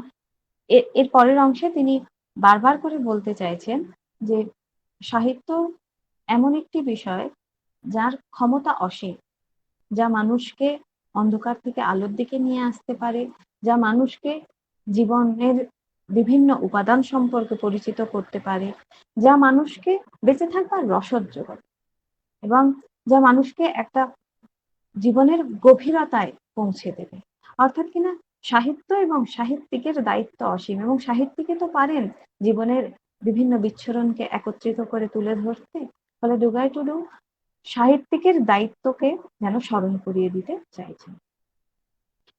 এর পরের অংশে তিনি বারবার করে বলতে চাইছেন যে সাহিত্য এমন একটি বিষয় যার ক্ষমতা অসীম। যা মানুষকে অন্ধকার থেকে আলোর দিকে নিয়ে আসতে পারে, যা মানুষকে জীবনের বিভিন্ন উপাদান সম্পর্কে পরিচিত করতে পারে, যা মানুষকে বেঁচে থাকবার রসদ যোগায় এবং যা মানুষকে একটা জীবনের গভীরতায় পৌঁছে দেবে। অর্থাৎ কিনা সাহিত্য এবং সাহিত্যিকের দায়িত্ব অসীম, এবং সাহিত্যিকে তো পারেন জীবনের বিভিন্ন বিচ্ছুরণকে একত্রিত করে তুলে ধরতে। ফলে ডুগাই টুডু সাহিত্যিকের দায়িত্বকে যেন স্মরণ করিয়ে দিতে চাইছেন।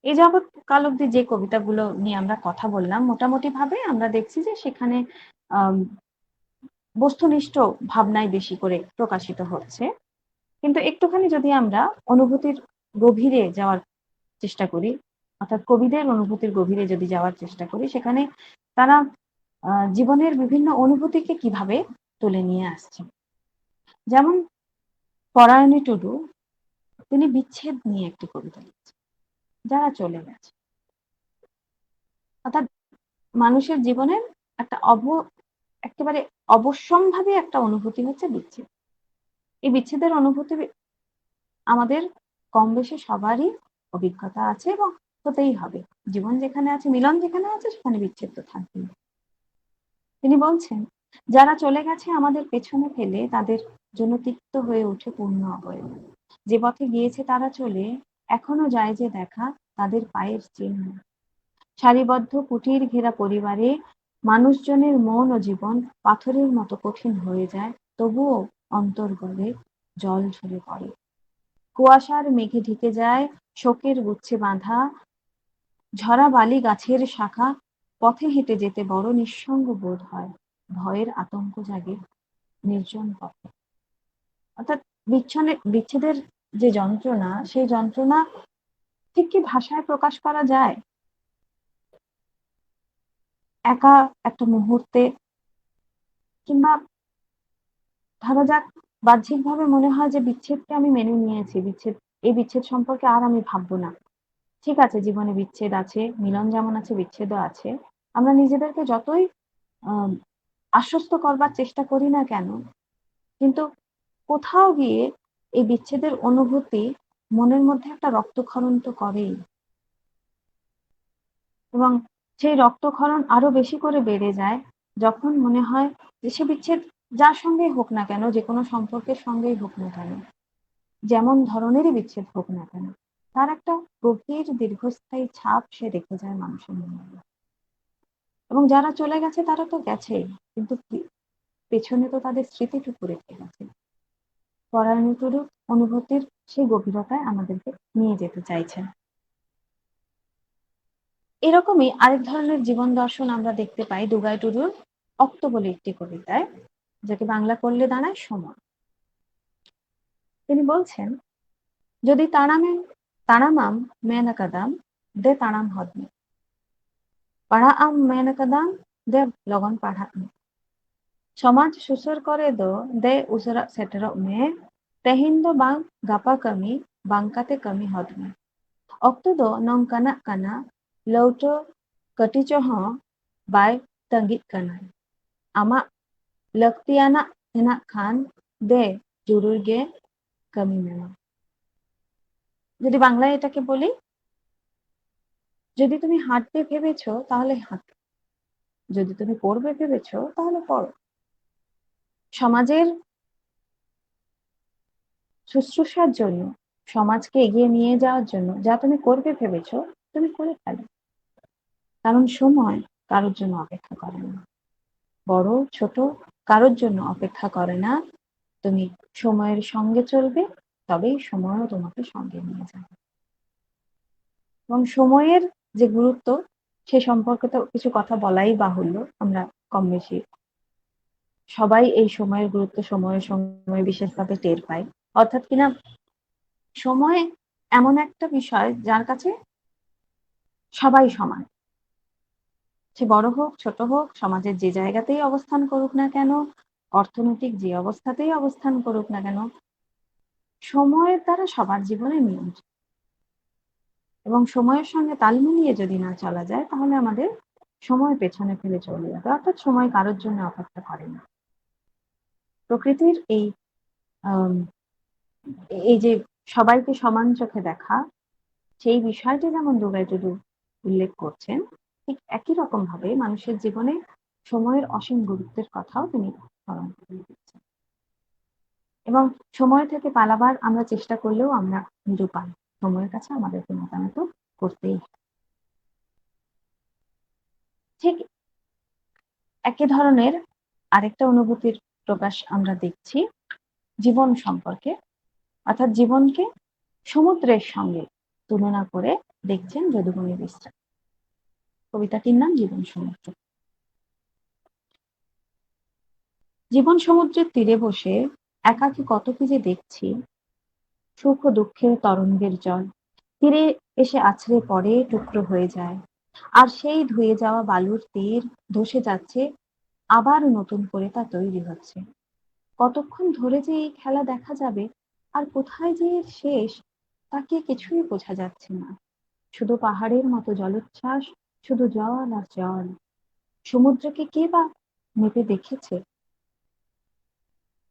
এই যাবৎ কাল অব্দি যে কবিতাগুলো নিয়ে আমরা কথা বললাম, মোটামুটি ভাবে আমরা দেখছি যে সেখানে বস্তুনিষ্ঠ ভাবনাই বেশি করে প্রকাশিত হচ্ছে। কিন্তু একটুখানি যদি আমরা অনুভূতির গভীরে যাওয়ার চেষ্টা করি, অর্থাৎ কবিদের অনুভূতির গভীরে যদি যাওয়ার চেষ্টা করি, সেখানে তারা জীবনের বিভিন্ন অনুভূতিকে কিভাবে তুলে নিয়ে আসছে। যেমন পরায়ণী টুডু, তিনি বিচ্ছেদ নিয়ে একটি কবিতা লিখছেন, যারা চলে গেছে। অর্থাৎ মানুষের জীবনের একটা একেবারে অবশ্যম্ভাবী একটা অনুভূতি হচ্ছে বিচ্ছেদ। এই বিচ্ছেদের অনুভূতি আমাদের কম বেশি সবারই অভিজ্ঞতা আছে এবং হতেই হবে। জীবন যেখানে আছে, মিলন যেখানে আছে, সেখানে বিচ্ছেদ তো থাকবেই। তিনি বলছেন, যারা চলে গেছে আমাদের পেছনে ফেলে, তাদের জন্য তিক্ত হয়ে ওঠে পূর্ণ অবয়ব। যে পথে গিয়েছে তারা চলে, এখনো যায় যে দেখা তাদের পায়ের চিহ্ন। সারিবদ্ধ কুটির ঘেরা পরিবারে মানুষজনের মন ও জীবন পাথরের মতো কঠিন হয়ে যায়, তবুও অন্তর গলে জল ঝরে পড়ে। কুয়াশার মেঘে ঢেকে যায় শোকের গুচ্ছে বাঁধা ঝরা বালি গাছের শাখা, পথে হেঁটে যেতে বড় নিঃসঙ্গ বোধ হয়, ভয়ের আতঙ্ক জাগে নির্জন পথে। অর্থাৎ বিচ্ছেদের যে যন্ত্রণা, সেই যন্ত্রণা ঠিক কি ভাষায় প্রকাশ করা যায়? একা একটা মুহূর্তে, কিংবা ধরা যাক বাহ্যিকভাবে মনে হয় যে বিচ্ছেদকে আমি মেনে নিয়েছি, এই বিচ্ছেদ সম্পর্কে আর আমি ভাববো না। ঠিক আছে, জীবনে বিচ্ছেদ আছে, মিলন যেমন আছে, বিচ্ছেদও আছে। আমরা নিজেদেরকে যতই আহ আশ্বস্ত করবার চেষ্টা করি না কেন, কিন্তু কোথাও গিয়ে এই বিচ্ছেদের অনুভূতি মনের মধ্যে একটা রক্তক্ষরণ তো করেই, এবং সেই রক্তক্ষরণ আরো বেশি করে বেড়ে যায় যখন মনে হয় যে সে বিচ্ছেদ যার সঙ্গেই হোক না কেন, যে কোনো সম্পর্কের সঙ্গেই হোক না কেন, যেমন ধরনেরই বিচ্ছেদ হোক না কেন, তার একটা গভীর দীর্ঘস্থায়ী ছাপ সে রেখে যায় মানুষের মনে। এবং যারা চলে গেছে তারা তো গেছেই, কিন্তু পেছনে তো তাদের স্মৃতিটুকু রেখে গেছে। পরায়ণী টুডু অনুভূতির সেই গভীরতায় আমাদেরকে নিয়ে যেতে চাইছেন। এরকমই আরেক ধরনের জীবন দর্শন আমরা দেখতে পাই ডুগাই টুডুর অক্ত বলে একটি কবিতায়, যাকে বাংলা করলে দাঁড়ায় সময়। তিনি বলছেন, যদি তাড়ামাম মেনকাদাম দে তাড়াম হদমে, পাড়া আম মেনকাদাম দে লগন পাড়া। সমাজ সুসর করে দো দে উসরা সেটেরা মে, তেহিন্দ বাং গাপা কমি বাংকাতে কমি হদমে। অক্ত দো নং কানা কানা লৌটো কটিচহ বাই তঙ্গিত কানাই। আমা লক্তিয়ানা হেনা খান দে জুরুর গে কমি মেমা। যদি বাংলায় এটাকে বলি, যদি তুমি হাঁটতে ভেবেছো তাহলে হাঁটো, যদি তুমি পড়বে ভেবেছো তাহলে পড়ো। সমাজের শুশ্রূষার জন্য, সমাজকে এগিয়ে নিয়ে যাওয়ার জন্য যা তুমি করবে ভেবেছো, তুমি করে ফেলো। কারণ সময় কারোর জন্য অপেক্ষা করে না, বড় ছোট কারোর জন্য অপেক্ষা করে না। তুমি সময়ের সঙ্গে চলবে, তবেই সময়ও তোমাকে সঙ্গে নিয়ে যাবে। এবং সময়ের যে গুরুত্ব, সে সম্পর্কে তো কিছু কথা বলাই বাহুল্য। আমরা কম বেশি সবাই এই সময়ের গুরুত্ব সময়ের সঙ্গে বিশেষভাবে টের পাই। অর্থাৎ কিনা সময় এমন একটা বিষয় যার কাছে সবাই সমান, সে বড় হোক ছোট হোক, সমাজের যে জায়গাতেই অবস্থান করুক না কেন, অর্থনৈতিক যে অবস্থাতেই অবস্থান করুক না কেন, সময়ের দ্বারা সবার জীবনে নিয়ন্ত্রণ। এবং সময়ের সঙ্গে তাল মিলিয়ে যদি না চলা যায়, তাহলে আমাদের সময় পেছনে ফেলে চলে যাবে। অর্থাৎ সময় কারোর জন্য অপেক্ষা করে না। প্রকৃতির এই যে সবাইকে সমান চোখে দেখা, সেই বিষয়টি যেমন যোগাযোগ উল্লেখ করছেন, ঠিক একই রকম ভাবে মানুষের জীবনে সময়ের অসীম গুরুত্বের কথাও তিনি স্মরণ করিয়ে দিচ্ছেন। এবং সময় থেকে পালাবার আমরা চেষ্টা করলেও আমরা নিরুপায়, সময়ের কাছে আমাদেরকে মোটামুটি করতেই হয়। ঠিক একই ধরনের আরেকটা অনুভূতির প্রকাশ আমরা দেখছি জীবন সম্পর্কে, অর্থাৎ জীবনকে সমুদ্রের সঙ্গে তুলনা করে দেখছেন যদুমণি মিশ্র। কবিতাটির নাম জীবন সমুদ্র। জীবন সমুদ্রের তীরে বসে একাকী কত কি যে দেখছি, সুখ ও দুঃখের তরঙ্গের জল তীরে এসে আছড়ে পড়ে, টুকরো হয়ে যায়, আর সেই ধুয়ে যাওয়া বালুর তীর ধসে যাচ্ছে, আবার নতুন করে তা তৈরি হচ্ছে। কতক্ষণ ধরে যে এই খেলা দেখা যাবে আর কোথায় যে এর শেষ, তাকে কিছুই বোঝা যাচ্ছে না। শুধু পাহাড়ের মতো জলোচ্ছ্বাস, শুধু জল আর জল। সমুদ্রকে কে বা মেপে দেখেছে?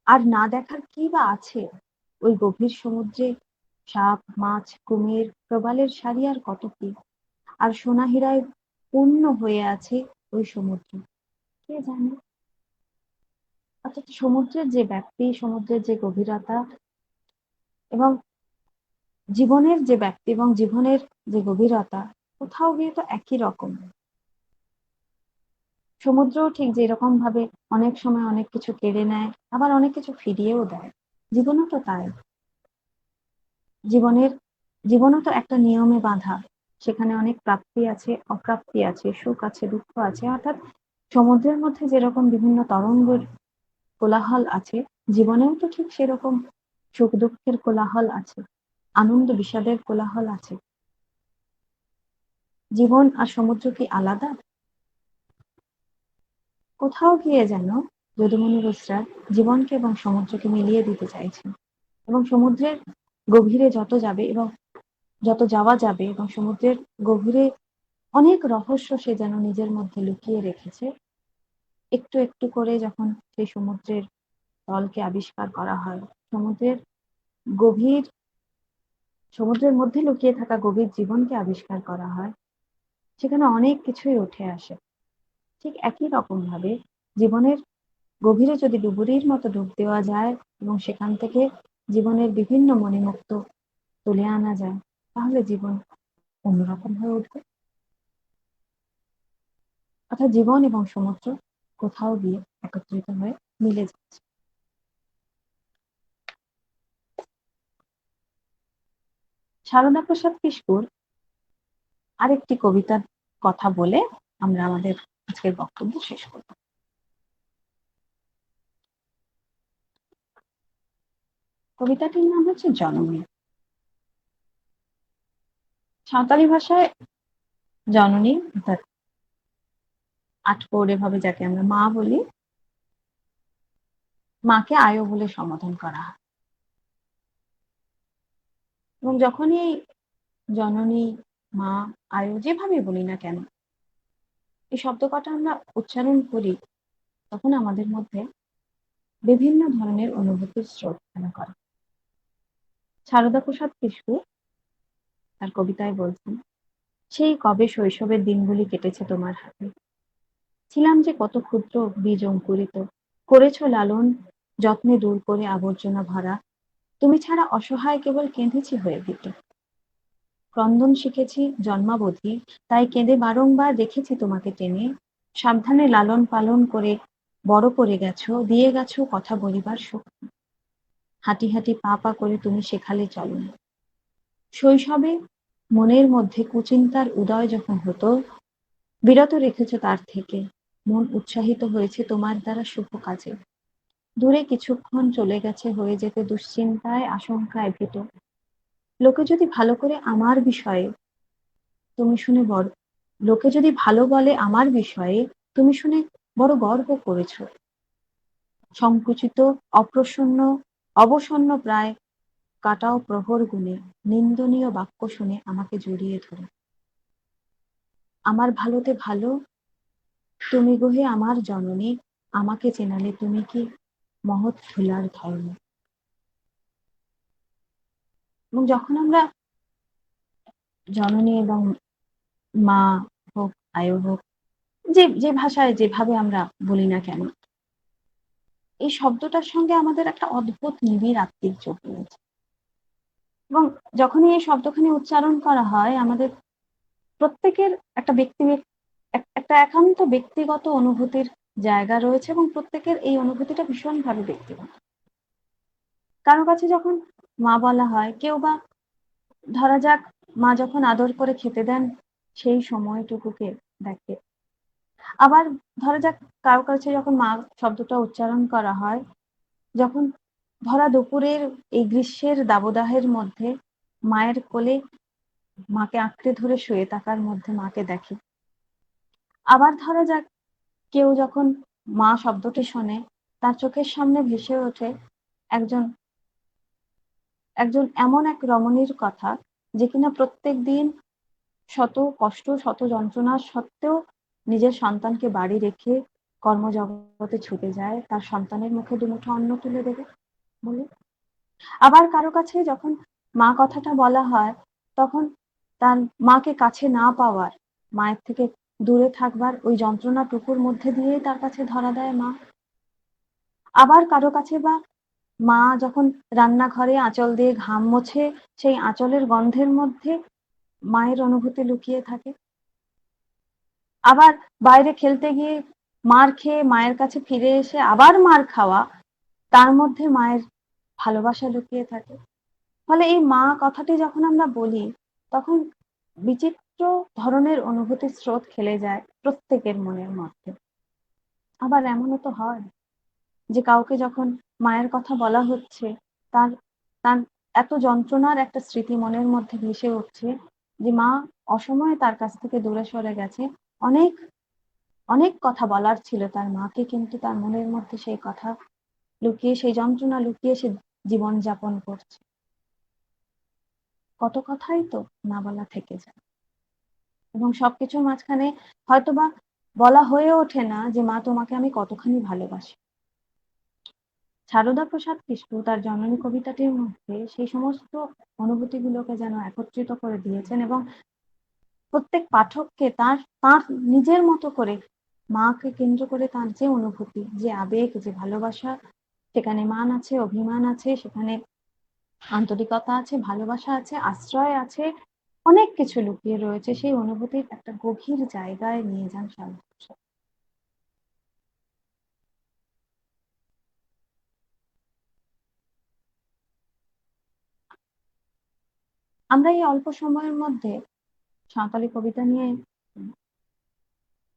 আর না দেখার কি বা আছে ওই গভীর সমুদ্রে? সাপ, মাছ, কুমির, প্রবালের সারি আর কত কি। আর সোনা হীরায় পূর্ণ হয়ে আছে ওই সমুদ্র, কে জানে। অর্থাৎ সমুদ্রের যে ব্যাপ্তি, সমুদ্রের যে গভীরতা এবং জীবনের যে ব্যাপ্তি এবং জীবনের যে গভীরতা, কোথাও গিয়ে তো একই রকম। সমুদ্রও ঠিক যেরকম ভাবে অনেক সময় অনেক কিছু কেড়ে নেয়, আবার অনেক কিছু ফিরিয়েও দেয়। জীবনও তো তাই। জীবনও তো একটা নিয়মে বাঁধা। সেখানে অনেক প্রাপ্তি আছে, অপ্রাপ্তি আছে, সুখ আছে, দুঃখ আছে। অর্থাৎ সমুদ্রের মধ্যে যেরকম বিভিন্ন তরঙ্গের কোলাহল আছে, জীবনেও তো ঠিক সেরকম সুখ দুঃখের কোলাহল আছে, আনন্দ বিষাদের কোলাহল আছে। জীবন আর সমুদ্র কি আলাদা? কোথাও গিয়ে যেন যদুমণি বসরা জীবনকে এবং সমুদ্রকে মিলিয়ে দিতে চাইছেন, এবং সমুদ্রের গভীরে যত যাবে এবং যত যাওয়া যাবে এবং সমুদ্রের গভীরে অনেক রহস্য সে যেন নিজের মধ্যে লুকিয়ে রেখেছে। একটু একটু করে যখন সেই সমুদ্রের তলকে আবিষ্কার করা হয়, সমুদ্রের গভীর, সমুদ্রের মধ্যে লুকিয়ে থাকা গভীর জীবনকে আবিষ্কার করা হয়, সেখানে অনেক কিছুই উঠে আসে। ঠিক একই রকম ভাবে জীবনের গভীরে যদি ডুবুরির মতো ডুব দেওয়া যায় এবং সেখান থেকে জীবনের বিভিন্ন মণিমুক্ত তুলে আনা যায়, তাহলে জীবন অন্যরকম হয়ে উঠবে। অর্থাৎ জীবন এবং সমুদ্র কোথাও গিয়ে একত্রিত হয়ে মিলে যাচ্ছে। সারদা প্রসাদ কিস্কুর আরেকটি কবিতার কথা বলে আমরা আমাদের আজকের বক্তব্য শেষ করব। কবিতাটির নাম হচ্ছে জননী। সাঁওতালি ভাষায় জননী অর্থাৎ আটপৌরে ভাবে যাকে আমরা মা বলি, মাকে আয়ো বলে সম্বোধন করা হয়। এবং যখনই জননী, মা, আয়ো যেভাবে বলি না কেন, এই শব্দ কটা আমরা উচ্চারণ করি, তখন আমাদের মধ্যে বিভিন্ন ধরনের অনুভূতির স্রোত খেলা করে। সারদা প্রসাদ কিস্কু তার কবিতায় বলছেন, সেই কবে শৈশবের দিনগুলি কেটেছে তোমার হাতে, ছিলাম যে কত ক্ষুদ্র বীজ অঙ্কুরিত, করেছ লালন যত্নে দূর করে আবর্জনা ভরা, তুমি ছাড়া অসহায় কেবল কেঁদেছি হয়ে ভীত, ক্রন্দন শিখেছি জন্মাবধি, তাই কেঁদে বারংবার রেখেছি তোমাকে টেনে, সাবধানে লালন পালন করে বড় করে গেছো, দিয়ে গেছো কথা বলিবার শক্তি, হাঁটি হাঁটি পা পা করে তুমি শেখালে চলন। শৈশবে মনের মধ্যে কুচিন্তার উদয় যখন হতো, বিরত রেখেছো তার থেকে, মন উৎসাহিত হয়েছে তোমার দ্বারা শুভ কাজে, দূরে কিছুক্ষণ চলে গেছে হয়ে যেতে দুশ্চিন্তায় আশঙ্কায় ভীত, লোকে যদি ভালো করে আমার বিষয়ে তুমি শুনে বড়, লোকে যদি ভালো বলে আমার বিষয়ে তুমি শুনে বড় গর্ব করেছো, সংকুচিত, অপ্রসন্ন, অবসন্ন প্রায় কাটাও প্রহর গুনে নিন্দনীয় বাক্য শুনে আমাকে জড়িয়ে ধরে, আমার ভালোতে ভালো তুমি গোহে আমার জননী, আমাকে চেনালে তুমি কি মহৎ ধুলার ধর্ম। এবং যখন আমরা জননী এবং মা হোক, আয়ো হোক, যে যে ভাষায় যেভাবে আমরা বলি না কেন, এই শব্দটার সঙ্গে আমাদের একটা অদ্ভুত নিবিড় আত্মিক যোগ রয়েছে। এবং যখনই এই শব্দখানি উচ্চারণ করা হয়, আমাদের প্রত্যেকের একটা একটা একান্ত ব্যক্তিগত অনুভূতির জায়গা রয়েছে এবং প্রত্যেকের এই অনুভূতিটা ভীষণভাবে ব্যক্তিগত। কারো কাছে যখন মা বলা হয়, কেউ বা ধরা যাক মা যখন আদর করে খেতে দেন সেই সময়টুকুকে দেখে। আবার ধরা যাক কারো কাছে যখন মা শব্দটা উচ্চারণ করা হয়, যখন ধরা দুপুরের এই গ্রীষ্মের দাবদাহের মধ্যে মায়ের কোলে মাকে আঁকড়ে ধরে শুয়ে থাকার মধ্যে মাকে দেখে। আবার ধরা যাক কেউ যখন মা শব্দটি শোনে, তার চোখের সামনে ভেসে ওঠে একজন একজন এমন এক রমণীর কথা, যে কিনা প্রত্যেক দিন শত কষ্ট শত যন্ত্রণা সত্ত্বেও নিজের সন্তানকে বাড়ি রেখে কর্মজগতে ছুটে যায় তার সন্তানের মুখে দুমুঠো অন্ন তুলে দেবে বলে। আবার কারো কাছে যখন মা কথাটা বলা হয়, তখন তার মাকে কাছে না পাওয়ার, মায়ের থেকে দূরে থাকবার ওই যন্ত্রণাটুকুর মধ্যে দিয়েই তার কাছে ধরা দেয় মা। আবার কারো কাছে বা মা যখন রান্নাঘরে আঁচল দিয়ে ঘাম মোছে, সেই আঁচলের গন্ধের মধ্যে মায়ের অনুভূতি লুকিয়ে থাকে। আবার বাইরে খেলতে গিয়ে মার খেয়ে মায়ের কাছে ফিরে এসে আবার মার খাওয়া, তার মধ্যে মায়ের ভালোবাসা লুকিয়ে থাকে। ফলে এই মা কথাটি যখন আমরা বলি, তখন বিচিত্র ধরনের অনুভূতির স্রোত খেলে যায় প্রত্যেকের মনের মধ্যে। আবার এমনও তো হয় যে কাউকে যখন মায়ের কথা বলা হচ্ছে, তার তার এত যন্ত্রণার একটা স্মৃতি মনের মধ্যে ভেসে উঠছে যে মা অসময়ে তার কাছ থেকে দূরে সরে গেছে। অনেক অনেক কথা বলার ছিল তার মাকে, কিন্তু তার মনের মধ্যে সেই কথা লুকিয়ে, সেই যন্ত্রণা লুকিয়ে সে জীবন যাপন করছে। কত কথাই তো না বলা থেকে যায় এবং সবকিছুর মাঝখানে হয়তোবা বলা হয়ে ওঠে না যে মা তোমাকে আমি কতখানি ভালোবাসি। সারদা প্রসাদ কিস্কু তার জননী কবিতাটির মধ্যে সেই সমস্ত অনুভূতিগুলোকে যেন একত্রিত করে দিয়েছেন এবং প্রত্যেক পাঠককে তার তার নিজের মতো করে মাকে কেন্দ্র করে তার যে অনুভূতি, যে আবেগ, যে ভালোবাসা, সেখানে মান আছে, অভিমান আছে, সেখানে আন্তরিকতা আছে, ভালোবাসা আছে, আশ্রয় আছে, অনেক কিছু লুকিয়ে রয়েছে। সেই অনুভূতির একটা গভীর জায়গায় নিয়ে যান সারদা প্রসাদ। আমরা এই অল্প সময়ের মধ্যে সাঁওতালি কবিতা নিয়ে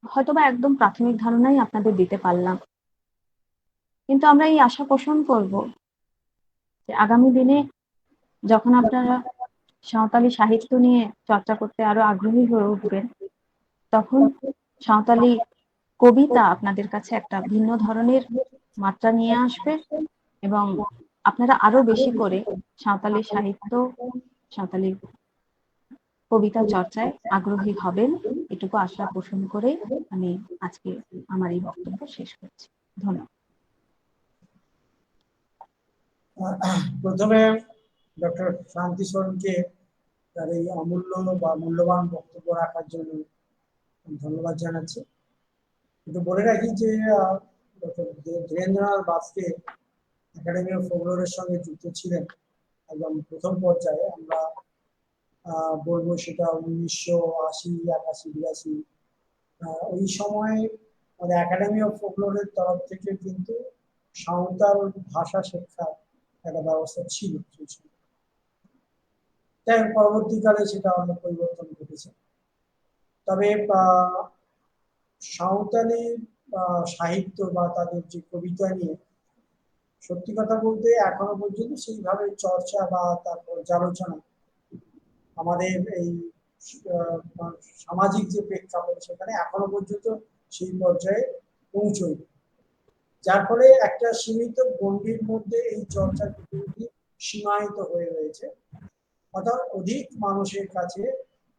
হয়তোবা একদম প্রাথমিক ধারণাই আপনাদের দিতে পারলাম, কিন্তু আমরা এই আশা পোষণ করব যে আগামী দিনে যখন আপনারা সাঁওতালি সাহিত্য নিয়ে চর্চা করতে আরো আগ্রহী হয়ে উঠবেন, তখন সাঁওতালি কবিতা আপনাদের কাছে একটা ভিন্ন ধরনের মাত্রা নিয়ে আসবে এবং আপনারা আরো বেশি করে সাঁওতালি সাহিত্য, সাঁওতালি কবিতা চর্চায় আগ্রহী হবেন, এটুকু আশা পোষণ করে আমি আজকে আমার এই বক্তব্য শেষ করছি। ধন্যবাদ। প্রথমে ডক্টর শান্তি সোরেনকে তার এই অমূল্য বা মূল্যবান বক্তব্য রাখার জন্য ধন্যবাদ জানাচ্ছি। কিন্তু বলে রাখি যে ডক্টর ধীরেন্দ্রনাথ বাজকে একাডেমি অফ ফোকলোরের সঙ্গে যুক্ত ছিলেন একদম প্রথম পর্যায়ে। আমরা বলবো সেটা 1980, 81, 82 ওই সময় মানে একাডেমি অফ ফোকলোরের তরফ থেকে কিন্তু সাঁওতাল ভাষা শিক্ষার একটা ব্যবস্থা ছিল সেই সময়। তাই পরবর্তীকালে সেটা অনেক পরিবর্তন ঘটেছে। তবে সাঁওতালি সাহিত্য বা তাদের যে কবিতা নিয়ে সত্যি কথা বলতে এখনো পর্যন্ত সেইভাবে চর্চা বা তার পর্যালোচনা আমাদের এই সামাজিক যে প্রেক্ষাপট সেখানে এখনো পর্যন্ত সেই পর্যায়ে পৌঁছয়নি, যার ফলে একটা সীমিত গণ্ডির মধ্যে এই চর্চা সীমায়িত হয়ে রয়েছে। অর্থাৎ অধিক মানুষের কাছে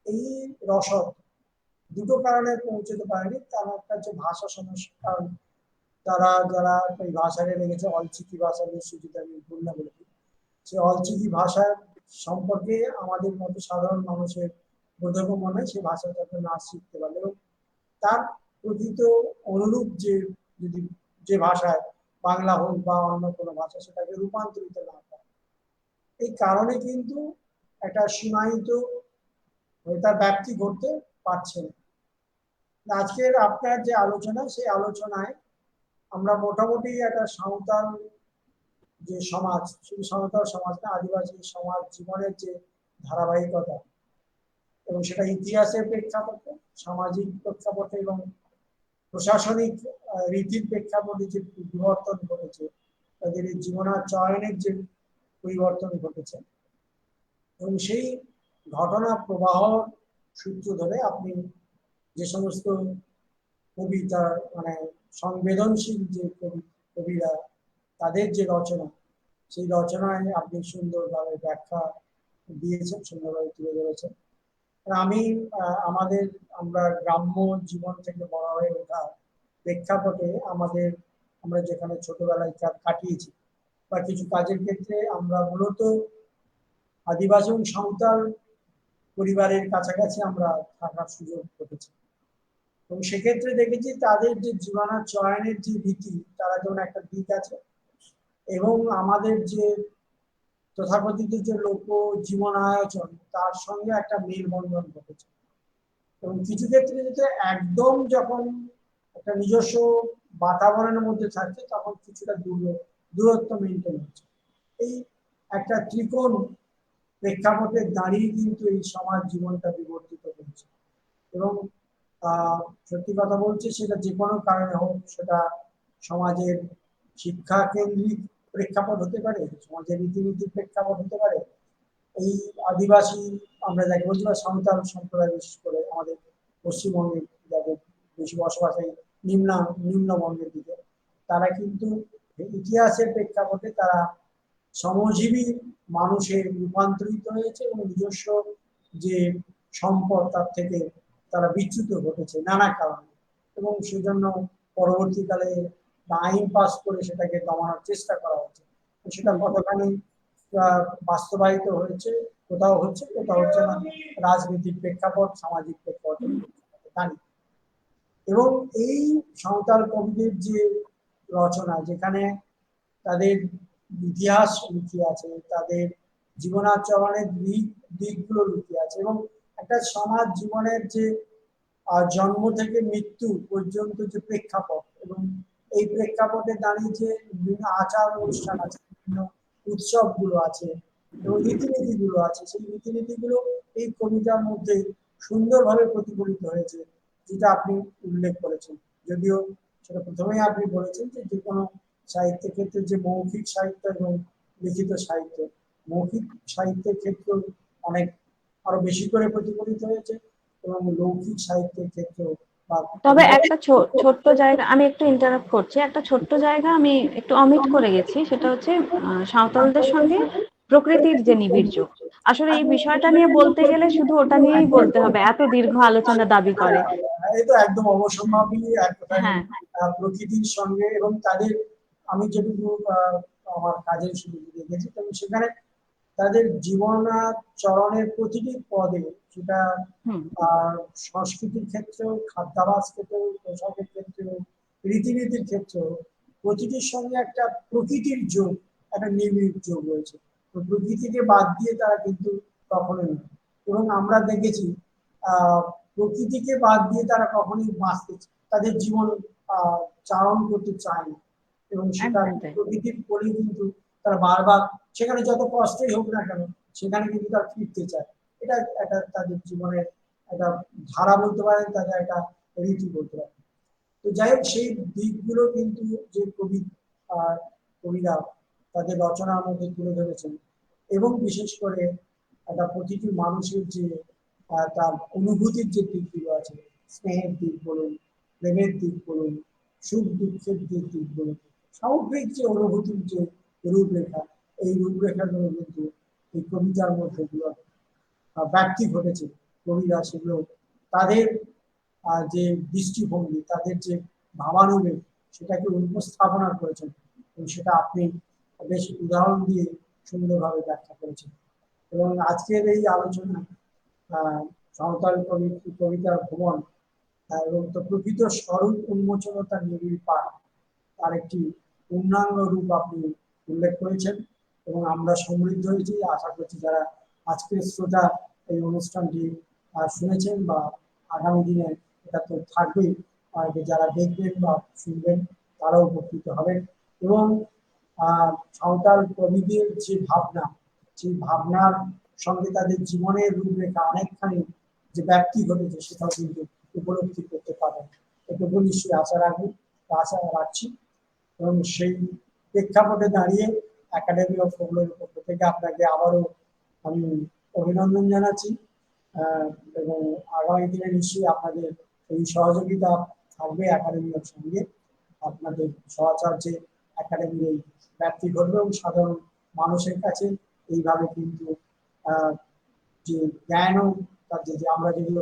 এই রসদ দুটো কারণে পৌঁছতে পারেনি। তার একটা হচ্ছে ভাষা সমস্যা, কারণ তারা যারা এই ভাষাকে লেগেছে অলচিকি ভাষা, নিশ্চয়ই যদি আমি ভুল না বলি, সে অলচিকি ভাষার সম্পর্কে আমাদের মতো সাধারণ মানুষের বোধগম্য নয়, সে ভাষা যাতে না শিখতে পারলে এবং তার প্রকৃত অনুরূপ যদি যে ভাষায় বাংলা হোক বা অন্য কোনো ভাষা সেটাকে রূপান্তরিত না করে, এই কারণে কিন্তু একটা সীমায়িত তার ব্যাপ্তি ঘটতে পারছে না। আজকের আপনার যে আলোচনা, সেই আলোচনায় আমরা মোটামুটি একটা সাঁওতাল যে সমাজ, শুধু সাঁওতাল সমাজ না, আদিবাসী সমাজ জীবনের যে ধারাবাহিকতা এবং সেটা ইতিহাসের প্রেক্ষাপটে, সামাজিক প্রেক্ষাপটে এবং প্রশাসনিক রীতির প্রেক্ষাপটে যে বিবর্তন ঘটেছে, তাদের এই জীবনাচয়নের যে পরিবর্তন ঘটেছে এবং সেই ঘটনা প্রবাহ সূত্র ধরে আপনি যে সমস্ত কবিতা মানে সংবেদনশীল যে কবিরা তাদের যে রচনা, সেই রচনায় আপনি সুন্দরভাবে ব্যাখ্যা দিয়েছেন, সুন্দরভাবে তুলে ধরেছেন। আমি আমরা গ্রাম্য জীবন থেকে বড় হয়ে ওঠা প্রেক্ষাপটে আমরা যেখানে ছোটবেলায় কাটিয়েছি বা কিছু কাজের ক্ষেত্রে আমরা মূলত আদিবাসী এবং সাঁওতাল পরিবারের কাছাকাছি আমরা থাকার সুযোগ ঘটেছে এবং সেক্ষেত্রে দেখেছি তাদের যে জীবনাচয়নের যে রীতি, তারা যেমন একটা দিক আছে এবং আমাদের যে তথাকথিত যে লোক জীবন আয়োজন, তার সঙ্গে একটা মেলবন্ধন ঘটেছে এবং কিছু ক্ষেত্রে যেতে একদম যখন একটা নিজস্ব বাতাবরণের মধ্যে থাকছে তখন কিছুটা দূরত্ব মেনটেন হচ্ছে। এই একটা ত্রিকোণ প্রেক্ষাপটে দাঁড়িয়ে কিন্তু এই সমাজ জীবনটা বিবর্তিত হয়েছে এবং সত্যি কথা বলছি, সেটা যে কোনো কারণে হোক, সেটা সমাজের শিক্ষা কেন্দ্রিক প্রেক্ষাপট হতে পারে, সমাজের রীতিনীতির প্রেক্ষাপট হতে পারে। এই আদিবাসী আমরা যাকে বলছি বা সাঁওতাল সম্প্রদায়, বিশেষ করে আমাদের পশ্চিমবঙ্গে যাদের বেশি বসবাস এই নিম্নবঙ্গের দিকে, তারা কিন্তু ইতিহাসের প্রেক্ষাপটে তারা শ্রমজীবী মানুষের রূপান্তরিত হয়েছে এবং নিজস্ব যে সম্পদ তার থেকে তারা বিচ্যুত ঘটেছে নানা কারণে এবং সেজন্য পরবর্তীকালে আইন পাস করে সেটাকে দমানোর চেষ্টা করা হচ্ছে। সেটা কতখানি বাস্তবায়িত হয়েছে, কোথাও হচ্ছে কোথাও হচ্ছে না, রাজনীতির প্রেক্ষাপট, সামাজিক প্রেক্ষাপট দাঁড়িয়ে। এবং এই সাঁওতাল কবিদের যে রচনা, যেখানে তাদের ইতিহাস লুকিয়ে আছে, তাদের জীবনাচরণের দিকগুলো লুকিয়ে আছে এবং একটা সমাজ জীবনের যে জন্ম থেকে মৃত্যু পর্যন্ত যে প্রেক্ষাপট এবং এই প্রেক্ষাপটে দাঁড়িয়ে যে বিভিন্ন আচার অনুষ্ঠান আছে, বিভিন্ন উৎসবগুলো আছে এবং রীতিনীতিগুলো আছে, সেই রীতিনীতিগুলো এই কবিতার মধ্যে সুন্দরভাবে প্রতিফলিত হয়েছে, যেটা আপনি উল্লেখ করেছেন। যদিও সেটা প্রথমেই আপনি বলেছেন যে কোনো সাহিত্যের ক্ষেত্রে যে মৌখিক সাহিত্য এবং লিখিত সাহিত্য, মৌখিক সাহিত্যের ক্ষেত্রে অনেক আরো বেশি করে প্রতিফলিত হয়েছে এবং লৌকিক সাহিত্যের ক্ষেত্রে তবে একটা ছোট্ট জায়গা আমি একটু ইন্টারাপ্ট করছি, একটা ছোট্ট জায়গা আমি একটু অমিট করে গেছি, সেটা হচ্ছে সাঁওতালদের সঙ্গে প্রকৃতির যে নিবিড় যোগ। আসলে এই বিষয়টা নিয়ে বলতে গেলে শুধু ওটা নিয়েই বলতে হবে, এত দীর্ঘ আলোচনা দাবি করে। এই তো একদম অবশ্যম্ভাবী এক কথায় প্রকৃতির সঙ্গে এবং তাদের, আমি যেটুকু আমার কাজের সুযোগ দেখেছি এবং সেখানে তাদের জীবনাচরণের প্রতিটি পদে, সেটা সংস্কৃতির ক্ষেত্রেও, খাদ্যাভ্যাস ক্ষেত্রেও, পোশাকের ক্ষেত্রেও, রীতিনীতির ক্ষেত্রেও প্রতিটির সঙ্গে একটা প্রকৃতির যোগ, একটা নিবিড় যোগ রয়েছে। তো প্রকৃতিকে বাদ দিয়ে তারা কিন্তু কখনোই নয় এবং আমরা দেখেছি প্রকৃতিকে বাদ দিয়ে তারা কখনোই বাঁচতে, তাদের জীবন চারণ করতে চায় না এবং সেটা প্রকৃতির বলেই কিন্তু তারা বারবার সেখানে যত কষ্টই হোক না কেন সেখানে কিন্তু তারা ফিরতে চায়। এটা একটা তাদের জীবনের একটা ধারা বলতে পারেন, তাদের একটা রীতি বলতে পারেন। তো যাই হোক, সেই দিকগুলো কিন্তু যে কবিরা তাদের রচনার মধ্যে তুলে ধরেছেন এবং বিশেষ করে একটা প্রতিটি মানুষের যে তার অনুভূতির যে দিকগুলো আছে, স্নেহের দিক বলুন, প্রেমের দিক বলুন, সুখ দুঃখের দিক বলুন, সামগ্রিক যে অনুভূতির যে রূপরেখা, এই রূপরেখাগুলো কিন্তু এই কবিতার মধ্যে ব্যক্তি ঘটেছে। কবিরা সেগুলো তাদের যে দৃষ্টিভঙ্গি, তাদের যে ভাবানুবেগ, সেটাকে উপস্থাপনা করেছেন এবং সেটা আপনি বেশ উদাহরণ দিয়ে সুন্দরভাবে ব্যাখ্যা করেছেন। এবং আজকের এই আলোচনা সাঁওতাল কবিতা ভ্রমণ এবং তো প্রকৃত স্বরূপ উন্মোচনতা নিবিড় পাঠ তার একটি পূর্ণাঙ্গ রূপ আপনি উল্লেখ করেছেন এবং আমরা সমৃদ্ধ হয়েছি। আশা করছি যারা আজকের শ্রোতা এই অনুষ্ঠানটি শুনেছেন বা আগামী দিনে এটা তো থাকবেই, যারা দেখবেন বা শুনবেন তারাও উপকৃত হবেন। এবং সাঁওতাল কবিদের যে ভাবনা, সেই ভাবনার সঙ্গে তাদের জীবনের রূপরেখা অনেকখানি যে ব্যাপ্তি ঘটেছে সেটাও কিন্তু উপলব্ধি করতে পারেন। এটুকু নিশ্চয়ই আশা রাখবো, আশা রাখছি। এবং সেই প্রেক্ষাপটে দাঁড়িয়ে একাডেমি অফ ফোকলোরের পক্ষ থেকে আপনাকে আবারও আমি অভিনন্দন জানাচ্ছি এবং আগামী দিনে নিশ্চয়ই আপনাদের এই সহযোগিতা থাকবে একাডেমির সঙ্গে। আপনাদের সহচর্যে একাডেমির এই ব্যাপ্তি ঘটবে এবং সাধারণ মানুষের কাছে এইভাবে কিন্তু যে জ্ঞানও যে আমরা যেগুলো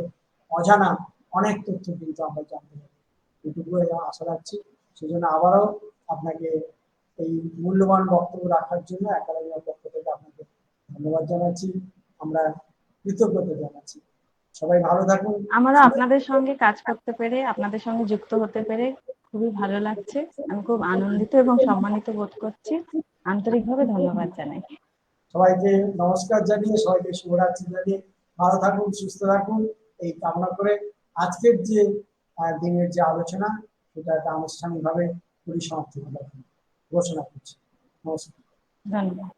অজানা অনেক তথ্য কিন্তু আমরা জানতে পারি, এটুকু আশা রাখছি। সেজন্য আবারও আপনাকে এই মূল্যবান বক্তব্য রাখার জন্য একাডেমির পক্ষ থেকে আপনাকে ধন্যবাদ জানাচ্ছি, আমরা কৃতজ্ঞতা জানাচ্ছি। সবাই ভালো থাকুন। আমারও আপনাদের সঙ্গে কাজ করতে পেরে, আপনাদের সঙ্গে যুক্ত হতে পেরে খুবই ভালো লাগছে। আমি খুব আনন্দিত এবং সম্মানিত বোধ করছি। আন্তরিকভাবে ধন্যবাদ জানাই। সবাইকে নমস্কার জানিয়ে, সবাইকে শুভরাত্রি জানিয়ে ভালো থাকুন, সুস্থ থাকুন এই কামনা করে আজকের যে দিনের যে আলোচনা সেটা একটা আনুষ্ঠানিকভাবে পরিসমাপ্তি ঘোষণা করছি। নমস্কার। ধন্যবাদ।